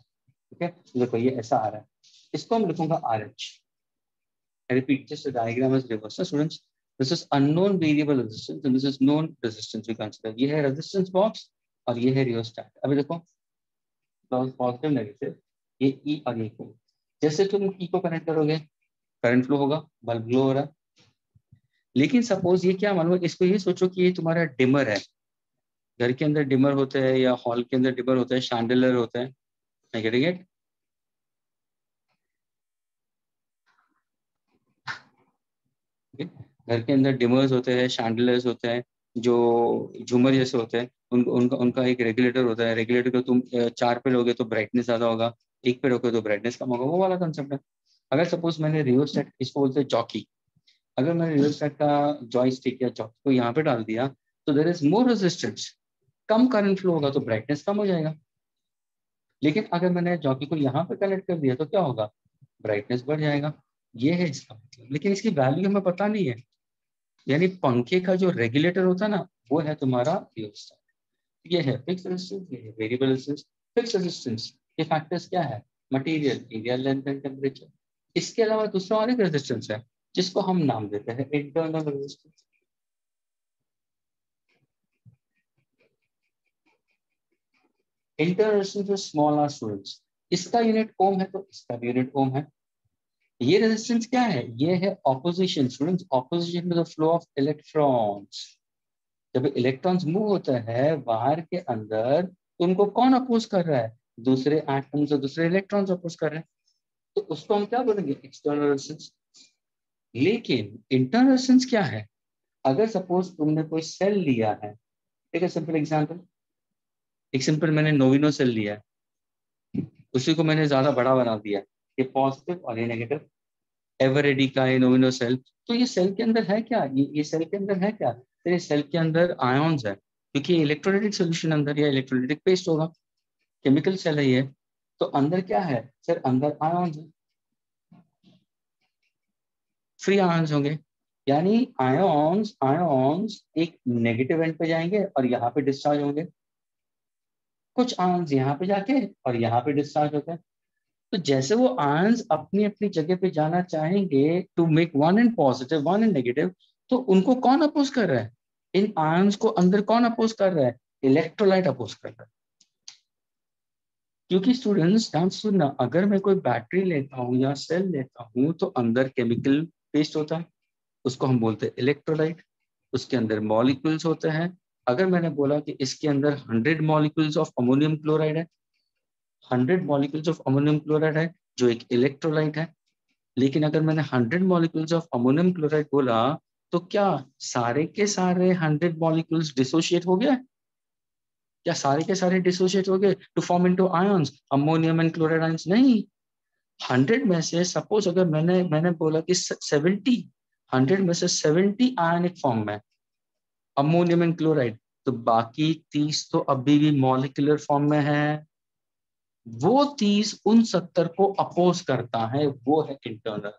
ठीक है। देखो ये ऐसा आ रहा है, इसको हम लिखूंगा R H. Repeat, just diagram is reverse students. This is unknown variable resistance and this is known resistance we consider. ये है रेजिस्टेंस बॉक्स और ये है रियोस्टेट। अभी देखो पॉजिटिव नेगेटिव, ये ई और ये को, जैसे तुम ई को कनेक्ट करोगे करंट फ्लो होगा, बल्ब ग्लो हो रहा है। लेकिन सपोज ये क्या मानो, इसको ये सोचो कि ये तुम्हारा डिमर है। घर के अंदर डिमर होते हैं या हॉल के अंदर डिमर होते हैं, शैंडलर होते हैं, आई गेटिंग इट। घर के अंदर डिमर्स होते हैं, शैंडलर्स होते हैं, जो झूमर जैसे होते हैं, उनको उनका उनका एक रेगुलेटर होता है। रेगुलेटर को तुम 4 पे लोगे तो ब्राइटनेस ज्यादा होगा, 1 पे रखोगे तो ब्राइटनेस कम होगा, वो वाला कंसेप्ट है। अगर सपोज मैंने रियोस्टेट, इसको बोलते हैं जॉकी, अगर मैंने रियोस्टेट का जॉयस्टिक या जॉकी को यहाँ पे डाल दिया तो देयर इज मोर रेजिस्टेंस, कम करंट फ्लो होगा तो ब्राइटनेस कम हो जाएगा। लेकिन अगर मैंने जॉकी को यहाँ पे कनेक्ट कर दिया तो क्या होगा, ब्राइटनेस बढ़ जाएगा। ये है इसका मतलब, लेकिन इसकी वैल्यू हमें पता नहीं है। यानी पंखे का जो रेगुलेटर होता है ना, वो है तुम्हारा रियोस्टेट। ये है फिक्स रेजिस्टेंस, ये है वेरिएबल रेजिस्टेंस। फिक्स रेजिस्टेंस के फैक्टर्स क्या है, material, area, length and temperature. इसके अलावा दूसरा और एक रेजिस्टेंस है जिसको हम नाम देते हैं internal resistance. Internal resistance small R students, इसका यूनिट ओम है तो इसका भी यूनिट ओम है। ये रेजिस्टेंस क्या है, ये है opposition students, opposition to the flow of electrons. जब इलेक्ट्रॉन्स मूव होता है बाहर के अंदर तो उनको कौन अपोज कर रहा है, दूसरे एटम्स और दूसरे इलेक्ट्रॉन्स अपोज कर रहे हैं, तो उसको हम क्या बोलेंगे, एक्सटर्नल रेजिस्टेंस। लेकिन इंटरनल रेजिस्टेंस क्या है, अगर सपोज तुमने कोई सेल लिया है, ठीक है, सिंपल एग्जांपल, एक सिंपल मैंने नोविनो सेल लिया है, उसी को मैंने ज्यादा बड़ा बना दिया, ये पॉजिटिव और ये नेगेटिव, एवरेडी का ये नोविनो सेल। तो ये सेल के अंदर है क्या, ये सेल के अंदर है क्या, तो ये सेल के अंदर आयॉन्स है, क्योंकि इलेक्ट्रोलाइटिक सोल्यूशन अंदर या इलेक्ट्रोलाइटिक पेस्ट होगा, केमिकल सेल है ये। तो अंदर क्या है सर, अंदर आयॉन्स है, फ्री आयॉन्स होंगे। यानी आयॉन्स आयॉन्स एक नेगेटिव एंड पे जाएंगे और यहाँ पे डिस्चार्ज होंगे, कुछ आयॉन्स यहाँ पे जाके और यहाँ पे डिस्चार्ज होते हैं। तो जैसे वो आयंस अपनी अपनी जगह पे जाना चाहेंगे to make one in positive one in negative, तो उनको कौन अपोज कर रहा है, इन आयंस को अंदर कौन अपोज कर रहा है, इलेक्ट्रोलाइट अपोज कर रहा है। क्योंकि स्टूडेंट्स ध्यान से सुनना, अगर मैं कोई बैटरी लेता हूँ या सेल लेता हूँ तो अंदर केमिकल पेस्ट होता है, उसको हम बोलते हैं इलेक्ट्रोलाइट। उसके अंदर मॉलिक्यूल्स होते हैं। अगर मैंने बोला कि इसके अंदर 100 मॉलिक्यूल्स ऑफ अमोनियम क्लोराइड है, 100 मॉलिक्यूल्स ऑफ अमोनियम क्लोराइड है जो एक इलेक्ट्रोलाइट है। लेकिन अगर मैंने 100 मॉलिक्यूल्स ऑफ अमोनियम क्लोराइड बोला तो क्या सारे के सारे 100 मॉलिक्यूल्स डिसोशिएट हो गया, क्या सारे के सारे डिसोशिएट हो गए to form into ions, ammonium and chloride ions? नहीं। 100 में से सपोज अगर मैंने मैंने बोला कि 70, 100 में से 70 आयनिक फॉर्म में अमोनियम एंड क्लोराइड, तो बाकी 30 तो अभी भी मॉलिक्यूलर फॉर्म में है। वो 30 उन 70 को अपोज करता है, वो है इंटरनल।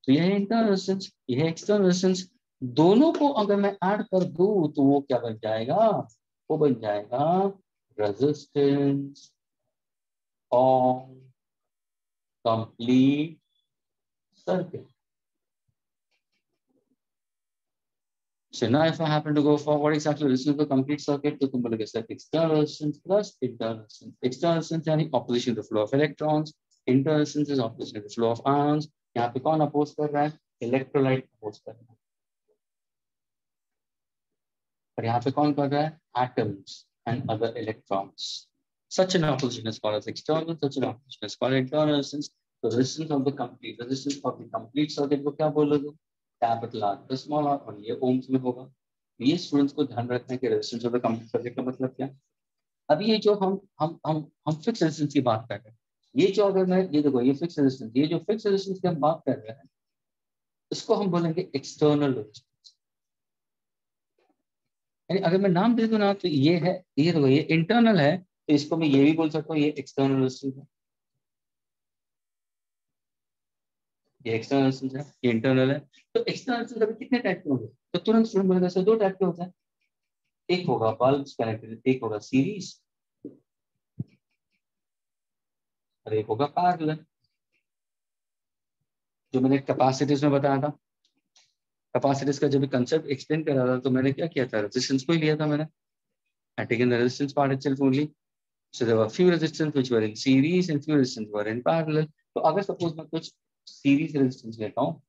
तो यह है इंटरनल रेजिस्टेंस, यह है एक्सटर्नल रेजिस्टेंस। दोनों को अगर मैं ऐड कर दूं तो वो क्या बन जाएगा, वो बन जाएगा resistance of complete circuit. So now if I happen to go for what exactly resistance of the complete circuit, तो तुम बोलोगे sir external resistance plus internal resistance. External resistance यानी opposition to the flow of electrons, internal resistance is opposition to the flow of ions. यहाँ पे कौन oppose कर रहा है, इलेक्ट्रोलाइट अपोज कर रहा है, और यहाँ पे कौन कर रहा है, atoms and other electrons. Such an opposition is called as external, such an opposition is called internal resistance. So resistance of the complete circuit को क्या बोलोगे, capital R plus small R, और ये ओम्स में होगा। ये स्टूडेंट्स को ध्यान रखना है कि resistance of the complete circuit का मतलब क्या। अभी ये जो हम फिक्स रेजिस्टेंस की बात कर रहे हैं, ये जो अगर मैं ये देखो ये फिक्स रेजिस्टेंस, ये जो फिक्स रेजिस्टेंस की हम बात कर रहे हैं इसको हम बोलेंगे एक्सटर्नल रेजिस्टेंस। यानी अगर मैं नाम दे दूं ना तो ये है, ये देखो ये इंटरनल है तो इसको मैं ये भी बोल सकता हूँ ये एक्सटर्नल रेजिस्टेंस है। ये एक्सटर्नल रेजिस्टेंस है, ये इंटरनल है। तो एक्सटर्नल रेजिस्टेंस अभी कितने टाइप के होंगे? तो तुरंत स्टूडेंट बोलेगा सर 2 टाइप के होते हैं, एक होगा बल्ब कनेक्टेड, एक होगा सीरीज, और एक होगा पैरेलल। जो मैंने कैपेसिटीज में बताया था, कैपेसिटीज का जब कंसेप्ट एक्सप्लेन कर रहा था तो मैंने क्या किया था, रेजिस्टेंस को ही लिया था मैंने, I taken the resistance part itself only. So there were few resistance which were in series and few resistance were in parallel. तो अगर सपोज मैं कुछ सीरीज रेजिस्टेंस लेता हूँ,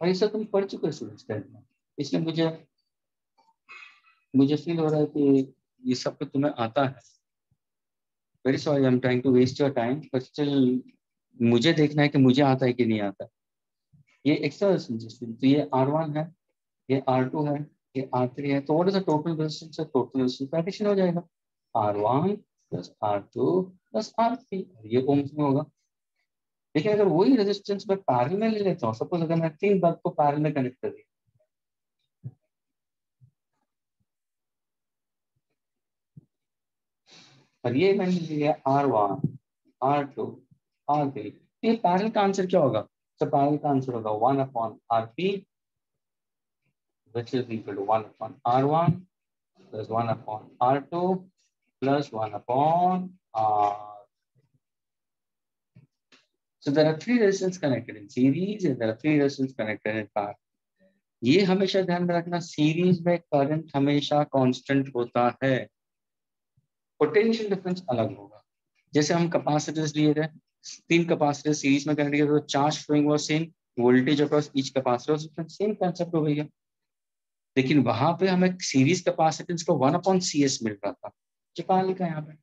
और ये सब तुम पढ़ चुके हो स्टूडेंट्स टेंथ में, इसलिए मुझे मुझे फील हो रहा है कि ये सब कुछ तुम्हें आता है। Very sorry, I am trying to waste your time, but still मुझे देखना है कि मुझे आता है कि नहीं आता। ये एक्स्ट्रा रेजिस्टेंस, तो ये R1 है, ये R2 है, ये R3 है, तो what is the total resistance? Total resistance addition हो जाएगा R1 plus R2 plus R3, ये ओम्स में होगा। लेकिन अगर वही रेजिस्टेंस मैं पैरेलल में ले लेता हूँ, सपोज अगर मैं 3 बल्ब को पैरेलल में कनेक्ट कर दिया, और ये मैंने लिया R1 R2 R3, ये पैरेलल का आंसर क्या होगा? तो पैरेलल का आंसर होगा 1/RP, which is equal to 1/R1 plus 1/R2 plus 1/R. So there are 3 resistors connected in series and there are 3 resistors connected in parallel. ये हमेशा ध्यान में रखना, सीरीज में करंट हमेशा कांस्टेंट होता है, पोटेंशियल डिफरेंस अलग होगा। जैसे हम कैपेसिटर्स लिए थे, 3 कैपेसिटर सीरीज में कनेक्ट किए तो charge flowing was same, voltage across each capacitor same concept हो गया। लेकिन वहां पे हमें सीरीज कैपेसिटेंस को 1/CS मिल रहा था, जो पैरेलल का यहाँ पे।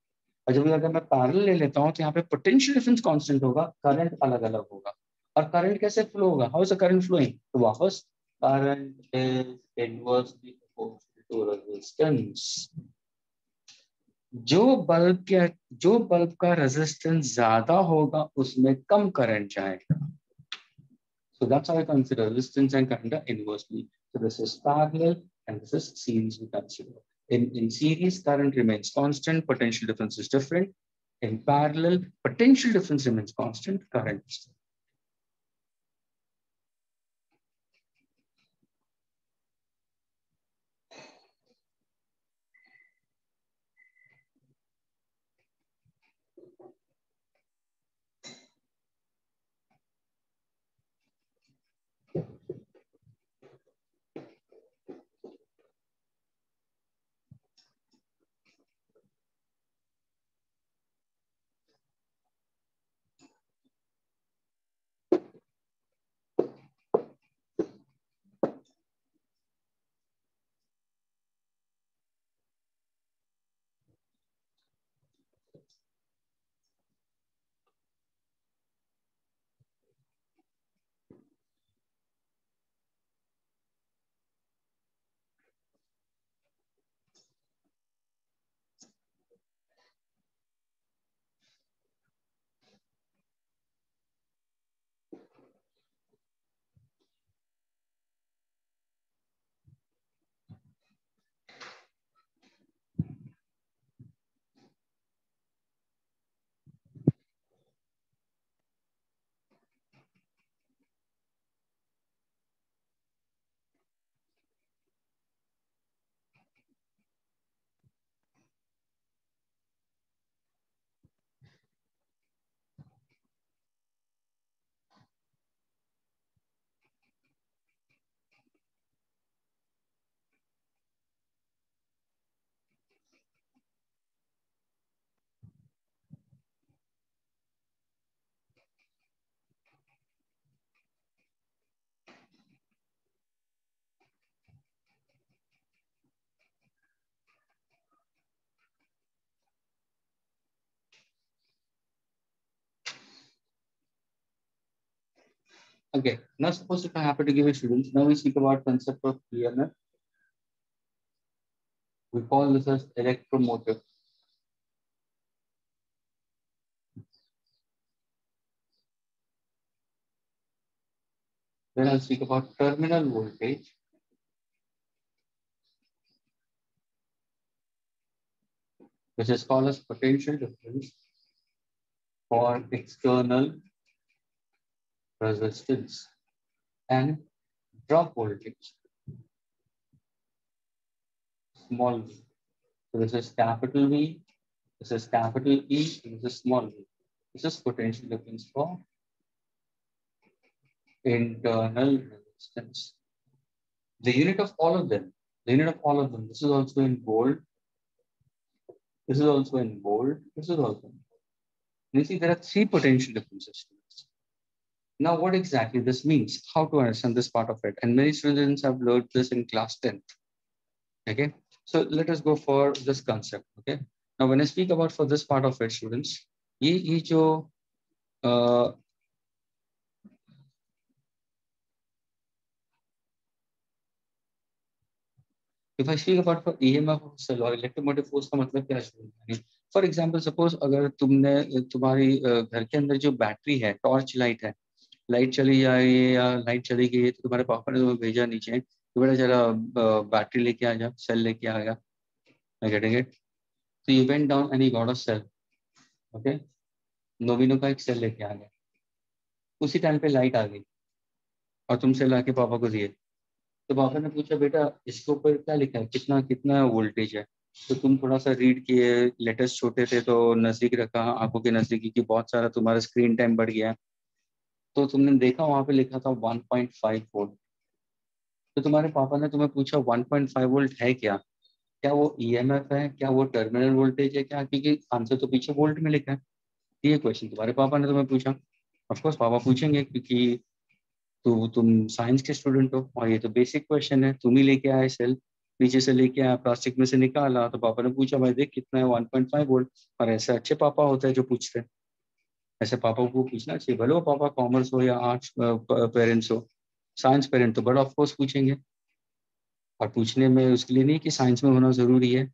और जब अगर मैं पैरेलल ले लेता हूँ तो यहाँ पे पोटेंशियल डिफरेंस कांस्टेंट होगा, करंट अलग अलग होगा। और करंट कैसे फ्लो होगा? How is the current flowing? तो वापस current is inversely proportional to resistance. जो बल्ब का रेजिस्टेंस ज्यादा होगा उसमें कम करंट जाएगा। So that's how I consider resistance and current are inversely. So this is parallel and this is series we consider. In series, current remains constant, potential difference is different. In parallel, potential difference remains constant, current is different. Okay, now suppose if I happen to give a students, now we speak about concept of EMF. We call this as electromotive. Then I'll speak about terminal voltage, which is called as potential difference for external resistance and drop voltage, small v. So this is capital V, this is capital E, and this is small v. This is potential difference for internal resistance. The unit of all of them, this is also in bold, this is also in bold, this is also in bold. You see, there are three potential differences. Now, what exactly this means, how to understand this part of it. And many students have learned this in class 10th. Okay, so let us go for this concept. Okay, now when I speak about for this part of it, students, ye jo, if I speak about for EMF cell or electromotive force का मतलब क्या है? For example, suppose अगर तुम्हारी घर के अंदर जो बैटरी है, टॉर्च लाइट है, लाइट चली जा रही है या लाइट चली गई है, तो तुम्हारे पापा ने तुम्हें भेजा नीचे तो बेटा जरा बैटरी लेके आ जा, सेल लेके आ गया. I getting it? So you went down and you got a cell. Okay? नोविनो का एक सेल लेके आ गया. उसी टाइम पे लाइट आ गई और तुम सेल आके पापा को दिए. तो पापा ने पूछा बेटा इसके ऊपर क्या लिखा है, कितना कितना वोल्टेज है. तो तुम थोड़ा सा रीड किए, लेटेस्ट छोटे थे तो नजदीक रखा आंखों के नजदीक कि बहुत सारा तुम्हारा स्क्रीन टाइम बढ़ गया. तो तुमने देखा वहां पे लिखा था 1.5 वोल्ट. तो तुम्हारे पापा ने तुम्हें पूछा 1.5 वोल्ट है क्या, क्या वो ईएमएफ है, क्या वो टर्मिनल वोल्टेज है क्या, क्योंकि आंसर तो पीछे वोल्ट में लिखा है. ये क्वेश्चन तुम्हारे पापा ने तुम्हें पूछा. ऑफ कोर्स पापा पूछेंगे क्योंकि तुम साइंस के स्टूडेंट हो और ये तो बेसिक क्वेश्चन है. तुम ही लेके आए सेल, नीचे से लेके आया, प्लास्टिक में से निकाला, तो पापा ने पूछा भाई देख कितना है 1.5 वोल्ट. और ऐसे अच्छे पापा होते हैं जो पूछते हैं. ऐसे पापा को पूछना चाहिए, भले वो पापा कॉमर्स हो या आर्ट्स पेरेंट्स हो. साइंस पेरेंट तो बड़ा ऑफकोर्स पूछेंगे, और पूछने में उसके लिए नहीं कि साइंस में होना जरूरी है.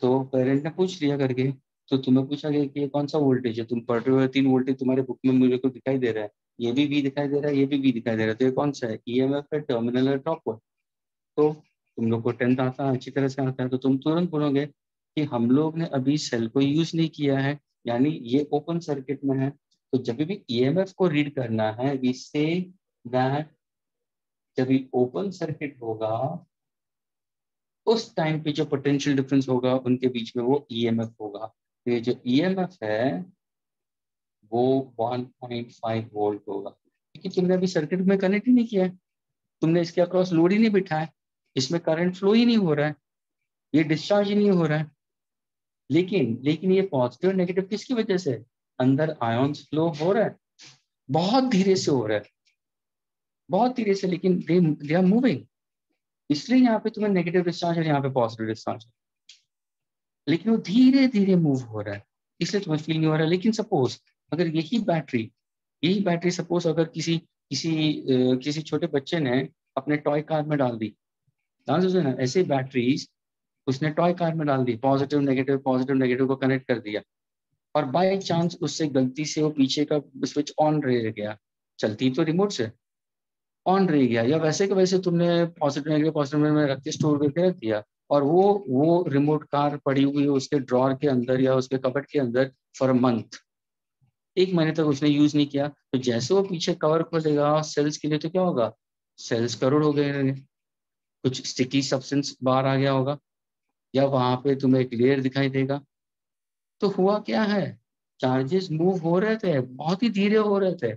तो पेरेंट ने पूछ लिया करके. तो तुम्हें पूछा गया कि ये कौन सा वोल्टेज है, तुम पढ़ रहे हो 3 वोल्टेज तुम्हारे बुक में मुझे को दिखाई दे रहा है, ये भी दिखाई दे रहा है, ये भी दिखाई दे रहा है, तो ये कौन सा है, ईएमएफ है, टर्मिनल है, ड्रॉप है. तो तुम लोग को 10th आता है, अच्छी तरह से आता है, तो तुम तुरंत बोलोगे कि हम लोग ने अभी सेल को यूज नहीं किया है, यानी ये ओपन सर्किट में है. तो जब भी ईएमएफ को रीड करना है, वी से दैट जब भी ओपन सर्किट होगा उस टाइम पे जो पोटेंशियल डिफरेंस होगा उनके बीच में वो ईएमएफ होगा. तो ये जो ईएमएफ है वो 1.5 वोल्ट होगा, क्योंकि तुमने अभी सर्किट में कनेक्ट ही नहीं किया है, तुमने इसके अक्रॉस लोड ही नहीं बिठाया, इसमें करंट फ्लो ही नहीं हो रहा है, ये डिस्चार्ज ही नहीं हो रहा है. लेकिन ये पॉजिटिव नेगेटिव किसकी वजह से, अंदर आयॉन्स फ्लो हो रहा है, बहुत धीरे से हो रहा है, बहुत धीरे से, लेकिन दे आर मूविंग. इसलिए यहाँ पे तुम्हें नेगेटिव डिस्चार्ज और यहाँ पे पॉजिटिव डिस्चार्ज, लेकिन वो धीरे धीरे मूव हो रहा है, इसलिए तुम्हें फील नहीं हो रहा है. लेकिन सपोज अगर यही बैटरी सपोज अगर किसी छोटे बच्चे ने अपने टॉय कार में डाल दी, ना ऐसे बैटरीज उसने टॉय कार में डाल दी, पॉजिटिव नेगेटिव को कनेक्ट कर दिया, और बाय चांस उससे गलती से वो पीछे का स्विच ऑन रह गया, चलती तो रिमोट से ऑन रह गया, या वैसे के वैसे तुमने पॉजिटिव में रख के स्टोर करके रख दिया, और वो रिमोट कार पड़ी हुई है उसके ड्रॉर के अंदर या उसके कबर्ड के अंदर फॉर अ मंथ, 1 महीने तक उसने यूज नहीं किया. तो जैसे वो पीछे कवर खोलेगा सेल्स के लिए, तो क्या होगा, सेल्स करोड़ हो गए, कुछ स्टिकी सब्सटेंस बाहर आ गया होगा, या वहां पे तुम्हें एक लेयर दिखाई देगा. तो हुआ क्या है, चार्जेस मूव हो रहे थे, बहुत ही धीरे हो रहे थे,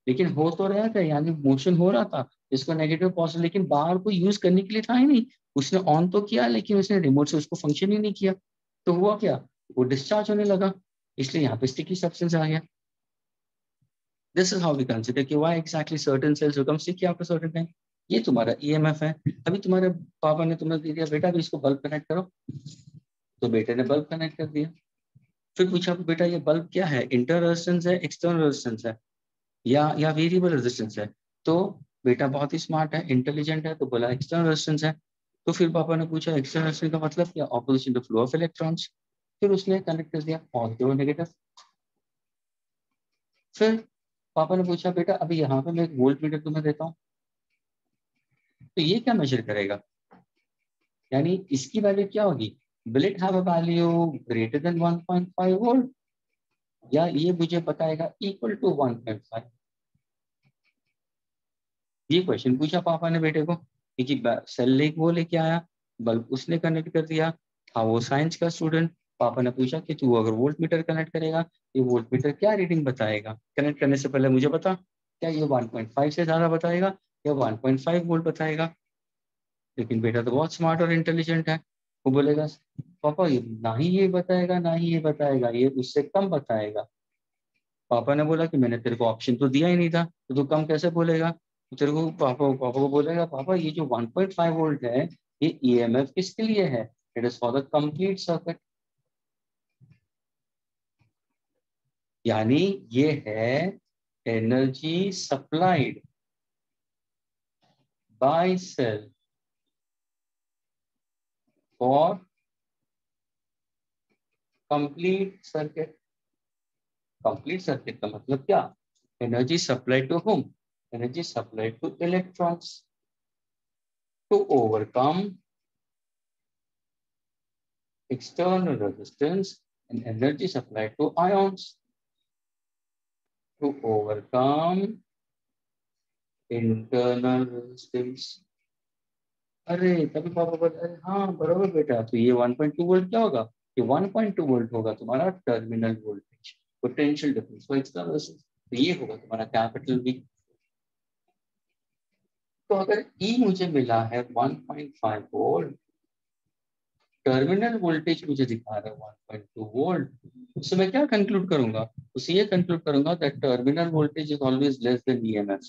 लेकिन हो तो रहा था, यानी मोशन हो रहा था, इसको नेगेटिव पॉजिटिव, लेकिन बाहर को यूज करने के लिए था ही नहीं. उसने ऑन तो किया लेकिन उसने रिमोट से उसको फंक्शन ही नहीं किया. तो हुआ क्या, वो डिस्चार्ज होने लगा, इसलिए यहाँ पे स्टिकी सब्सटेंस आ गया. This is how we consider कि why exactly certain cells become sticky after certain time. ये तुम्हारा ईएमएफ है. अभी तुम्हारे पापा ने तुम्हें दे दिया बेटा अभी इसको बल्ब कनेक्ट करो, तो बेटे ने बल्ब कनेक्ट कर दिया. फिर पूछा बेटा ये बल्ब क्या है, इंटर रेजिस्टेंस है, एक्सटर्नल रेजिस्टेंस है, या वेरिएबल रेजिस्टेंस है. तो बेटा बहुत ही स्मार्ट है, इंटेलिजेंट है, तो बोला एक्सटर्नल रेजिस्टेंस है. तो फिर पापा ने पूछा एक्सटर्नल रेजिस्टेंस का मतलब क्या, opposition to flow of electrons. फिर उसने कनेक्ट कर दिया पॉजिटिव और नेगेटिव. फिर पापा ने पूछा बेटा अभी यहाँ पे मैं एक वोल्ट मीटर तुम्हें देता हूँ, तो ये क्या मेजर करेगा, यानी इसकी वैल्यू क्या होगी, will it have a value greater than 1.5 volt, या ये मुझे बताएगा इक्वल टू 1.5. ये क्वेश्चन पूछा पापा ने बेटे को कि सेल लेक वो लेके आया, बल्ब उसने कनेक्ट कर दिया, था वो साइंस का स्टूडेंट। पापा ने पूछा कि तू अगर वोल्ट मीटर कनेक्ट करेगा, ये वोल्ट मीटर क्या रीडिंग बताएगा, कनेक्ट करने से पहले मुझे बता, क्या ये 1.5 से ज्यादा बताएगा या 1.5 वोल्ट बताएगा। लेकिन बेटा तो बहुत स्मार्ट और इंटेलिजेंट है, वो बोलेगा पापा ये ना ही ये बताएगा ना ही ये बताएगा, ये उससे कम बताएगा। पापा ने बोला कि मैंने तेरे को ऑप्शन तो दिया ही नहीं था, तो तू कम कैसे बोलेगा। तो तेरे को पापा को बोलेगा पापा ये जो 1.5 वोल्ट है ये ईएमएफ किसके लिए है, it is for the complete circuit. यानी ये है energy supplied by cell for complete circuit. Complete circuit का मतलब क्या, energy supplied to whom, energy supplied to electrons to overcome external resistance and energy supplied to ions to overcome internal resistance। अरे तभी पापा बोले अरे हाँ बरोबर बेटा, तो ये 1.2 वोल्ट क्या होगा, ये 1.2 वोल्ट होगा तुम्हारा terminal voltage, potential difference for external resistance, तो ये होगा तुम्हारा कैपिटल वी। तो अगर ई मुझे मिला है 1.5 वोल्ट, टर्मिनल वोल्टेज मुझे दिखा रहा है 1.2 वोल्ट, उससे मैं क्या कंक्लूड करूंगा, उससे ये कंक्लूड करूंगा that terminal voltage is always less than EMF.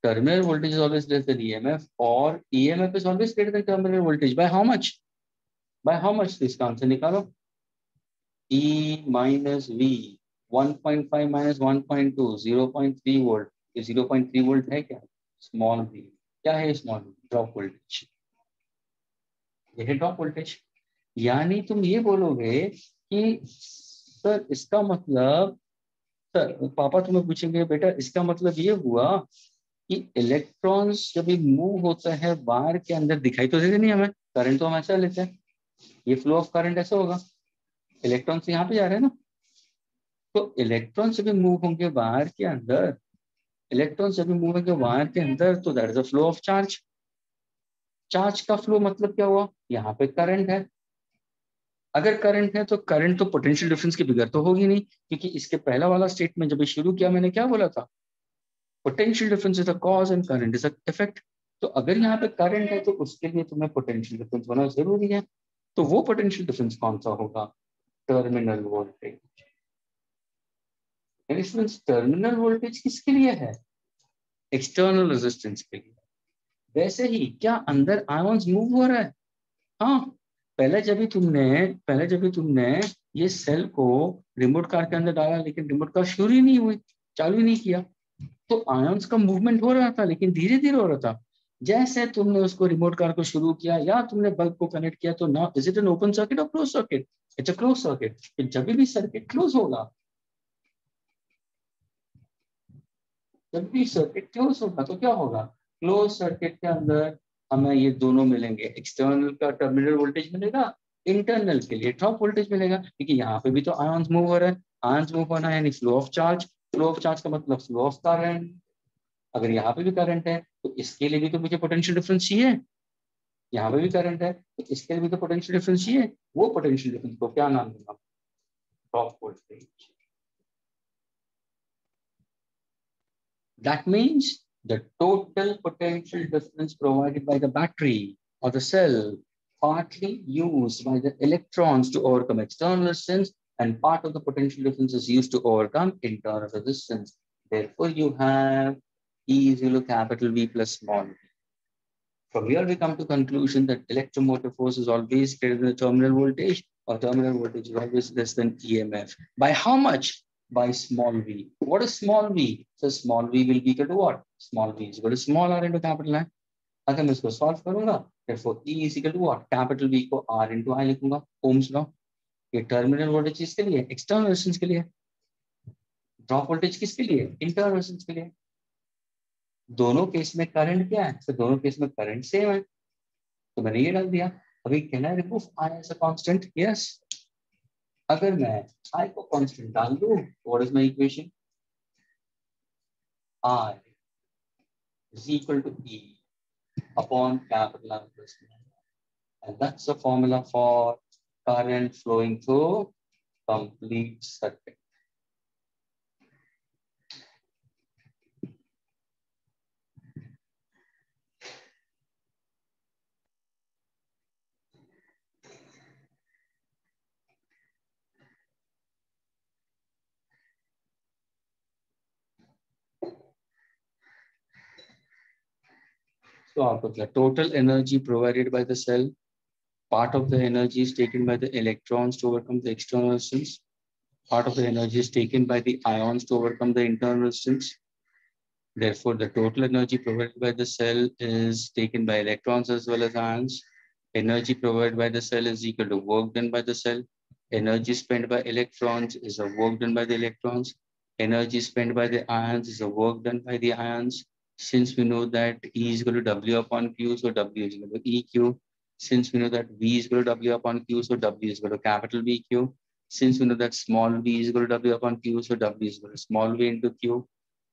Terminal voltage is always less than EMF और EMF is always greater than terminal voltage by how much, by how much. तो इसका आंसर निकालो, E minus V, 1.5 minus 1.2, 0.3 volt. ये 0.3 volt है क्या, small v। क्या है small v, drop voltage, ये है ड्रॉप वोल्टेज। यानी तुम ये बोलोगे कि सर इसका मतलब, सर पापा तुम्हें पूछेंगे बेटा इसका मतलब ये हुआ कि इलेक्ट्रॉन्स जब भी मूव होता है वायर के अंदर दिखाई तो देते नहीं हमें, करंट तो हम ऐसा लेते हैं, ये फ्लो ऑफ करंट ऐसा होगा, इलेक्ट्रॉन्स यहाँ पे जा रहे हैं ना, तो इलेक्ट्रॉन जब भी मूव होंगे वायर के अंदर, इलेक्ट्रॉन जब भी मूव होंगे वायर के अंदर तो that is a flow of charge. Charge का फ्लो मतलब क्या हुआ, यहाँ पे करंट है, अगर करंट है तो करंट तो पोटेंशियल डिफरेंस के बगैर तो होगी नहीं, क्योंकि इसके पहला वाला स्टेट में जब शुरू किया मैंने क्या बोला था, potential difference is the cause and current is the effect. तो अगर यहाँ पे करंट है तो उसके लिए तुम्हें पोटेंशियल डिफरेंस होना जरूरी है, तो वो पोटेंशियल डिफरेंस कौन सा होगा, टर्मिनल वोल्टेज। टर्मिनल वोल्टेज किसके लिए है, एक्सटर्नल रेजिस्टेंस के लिए। वैसे ही क्या अंदर आयंस मूव हो रहा है, हाँ। पहले जब भी तुमने ये सेल को रिमोट कार के अंदर डाला लेकिन रिमोट कार शुरू ही नहीं हुई, चालू ही नहीं किया, तो आयंस का मूवमेंट हो रहा था लेकिन धीरे धीरे हो रहा था। जैसे तुमने उसको रिमोट कार को शुरू किया या तुमने बल्ब को कनेक्ट किया, तो ना is it an open circuit और close circuit, it's a close circuit. जब भी सर्किट क्लोज होगा, जब भी सर्किट क्लोज होगा तो क्या होगा, क्लोज सर्किट के अंदर हमें ये दोनों मिलेंगे, एक्सटर्नल का टर्मिनल वोल्टेज मिलेगा, इंटरनल के लिए ड्रॉप वोल्टेज मिलेगा, क्योंकि यहाँ पे भी तो आयंस मूव हो रहा है, आयंस मूव होना है यानी flow of charge, flow of charge का मतलब फ्लो ऑफ करंट। अगर यहाँ पे भी करंट है तो इसके लिए भी तो मुझे पोटेंशियल डिफरेंस चाहिए, यहाँ पे भी करंट है तो इसके लिए भी तो पोटेंशियल डिफरेंस चाहिए, वो पोटेंशियल डिफरेंस को क्या नाम दूंगा, drop voltage. That means the total potential difference provided by the battery or the cell, partly used by the electrons to overcome external resistance, and part of the potential difference is used to overcome internal resistance. Therefore, you have E is equal to capital V plus small v. From here, we come to conclusion that electromotive force is always greater than the terminal voltage, or terminal voltage is always less than EMF. By how much? By small v. What is small v? So small v will be equal to what? Small v is equal to small r into capital I. अगर मैं इसको solve करूंगा, therefore E is equal to what? Capital V को R into I लिखूंगा, Ohm's law. ये terminal voltage किसके लिए, external resistance के लिए, ड्रॉप वोल्टेज किसके लिए, इंटरनल रेजिस्टेंस के लिए। दोनों केस में करंट क्या है, तो दोनों केस में करंट सेम है, तो मैंने ये डाल दिया। अभी can I remove I as a constant, yes. अगर मैं आई को कांस्टेंट डाल दूं, what is my equation, I is equal to E upon capital R plus small r. And that's the formula for current flowing through complete circuit. So out of the total energy provided by the cell, part of the energy is taken by the electrons to overcome the external resistance. Part of the energy is taken by the ions to overcome the internal resistance. Therefore, the total energy provided by the cell is taken by electrons as well as ions. Energy provided by the cell is equal to work done by the cell. Energy spent by electrons is a work done by the electrons. Energy spent by the ions is a work done by the ions. Since we know that E is equal to W upon Q, so W is equal to EQ. Since we know that V is equal to W upon Q, so W is equal to capital VQ. Since we know that small v is equal to W upon Q, so W is equal to small v into Q,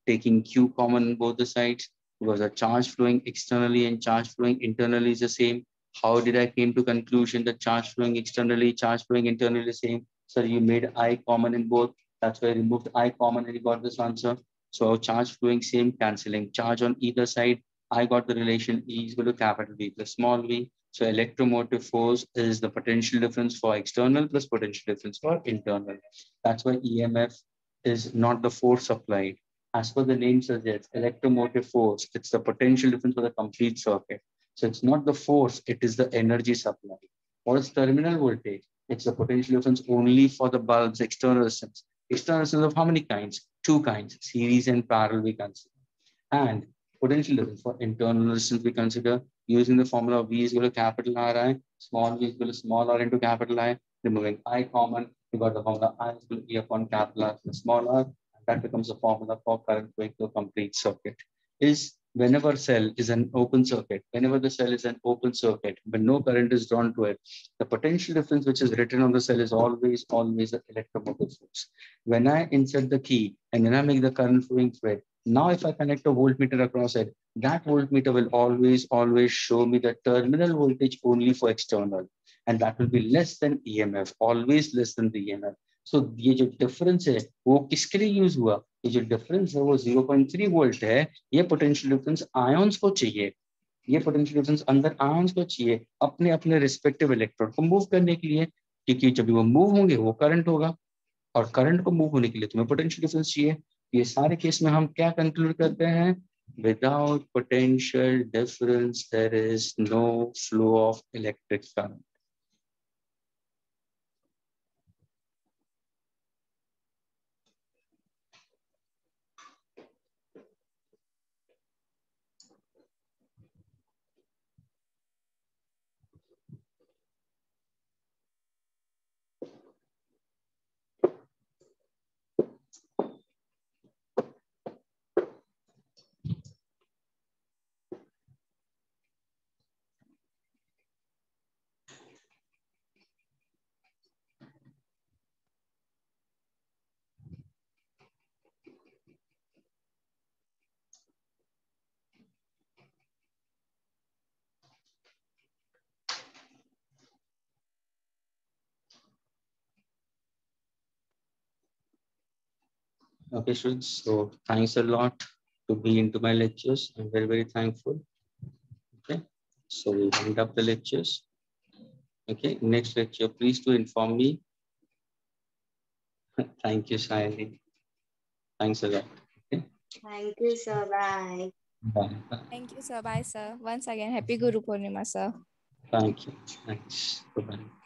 taking Q common on both the sides, because the charge flowing externally and charge flowing internally is the same. How did I came to conclusion that charge flowing externally, charge flowing internally is the same? So you made I common in both. That's why I removed I common and you got this answer. So charge flowing same, cancelling. Charge on either side, I got the relation E is equal to capital V plus small v. So electromotive force is the potential difference for external plus potential difference for internal. That's why EMF is not the force applied. As per the name suggests, electromotive force, it's the potential difference for the complete circuit. So it's not the force, it is the energy supply. What is terminal voltage? It's the potential difference only for the bulb's external resistance. External resistance of how many kinds? Two kinds, series and parallel we consider. And potential difference for internal resistance we consider using the formula of V is equal to capital Ri, small v is equal to small r into capital I, removing I common, we got the formula I is equal to E upon capital R plus small r. That becomes the formula for current flowing to a complete circuit. Is whenever cell is an open circuit, whenever the cell is an open circuit, when no current is drawn to it, the potential difference which is written on the cell is always the electromotive force. When I insert the key and then I make the current flowing through it, now if I connect a voltmeter across it, that voltmeter will always show me the terminal voltage only for external. And that will be less than EMF, always less than the EMF. सो ये जो difference है वो किसके लिए use हुआ? ये जो difference है वो 0.3 वोल्ट है. ये पोटेंशियल डिफरेंस आयंस को चाहिए. ये पोटेंशियल डिफरेंस अंदर आयंस को चाहिए अपने अपने रिस्पेक्टिव इलेक्ट्रोड को मूव करने के लिए, क्योंकि जब वो मूव होंगे वो करंट होगा और करंट को मूव होने के लिए तुम्हें पोटेंशियल डिफरेंस चाहिए. ये सारे केस में हम क्या कंक्लूड करते हैं? Without potential difference there is no flow of electric current. Okay, students. So thanks a lot to be into my lectures. I'm very, very thankful. Okay. So we wind up the lectures. Okay. Next lecture, please to inform me. Thank you, Shayani. Thanks a lot. Okay. Thank you, sir. Bye. Bye. Thank you, sir. Bye, sir. Once again, happy Guru Purnima, sir. Thank you. Thanks. Bye-bye.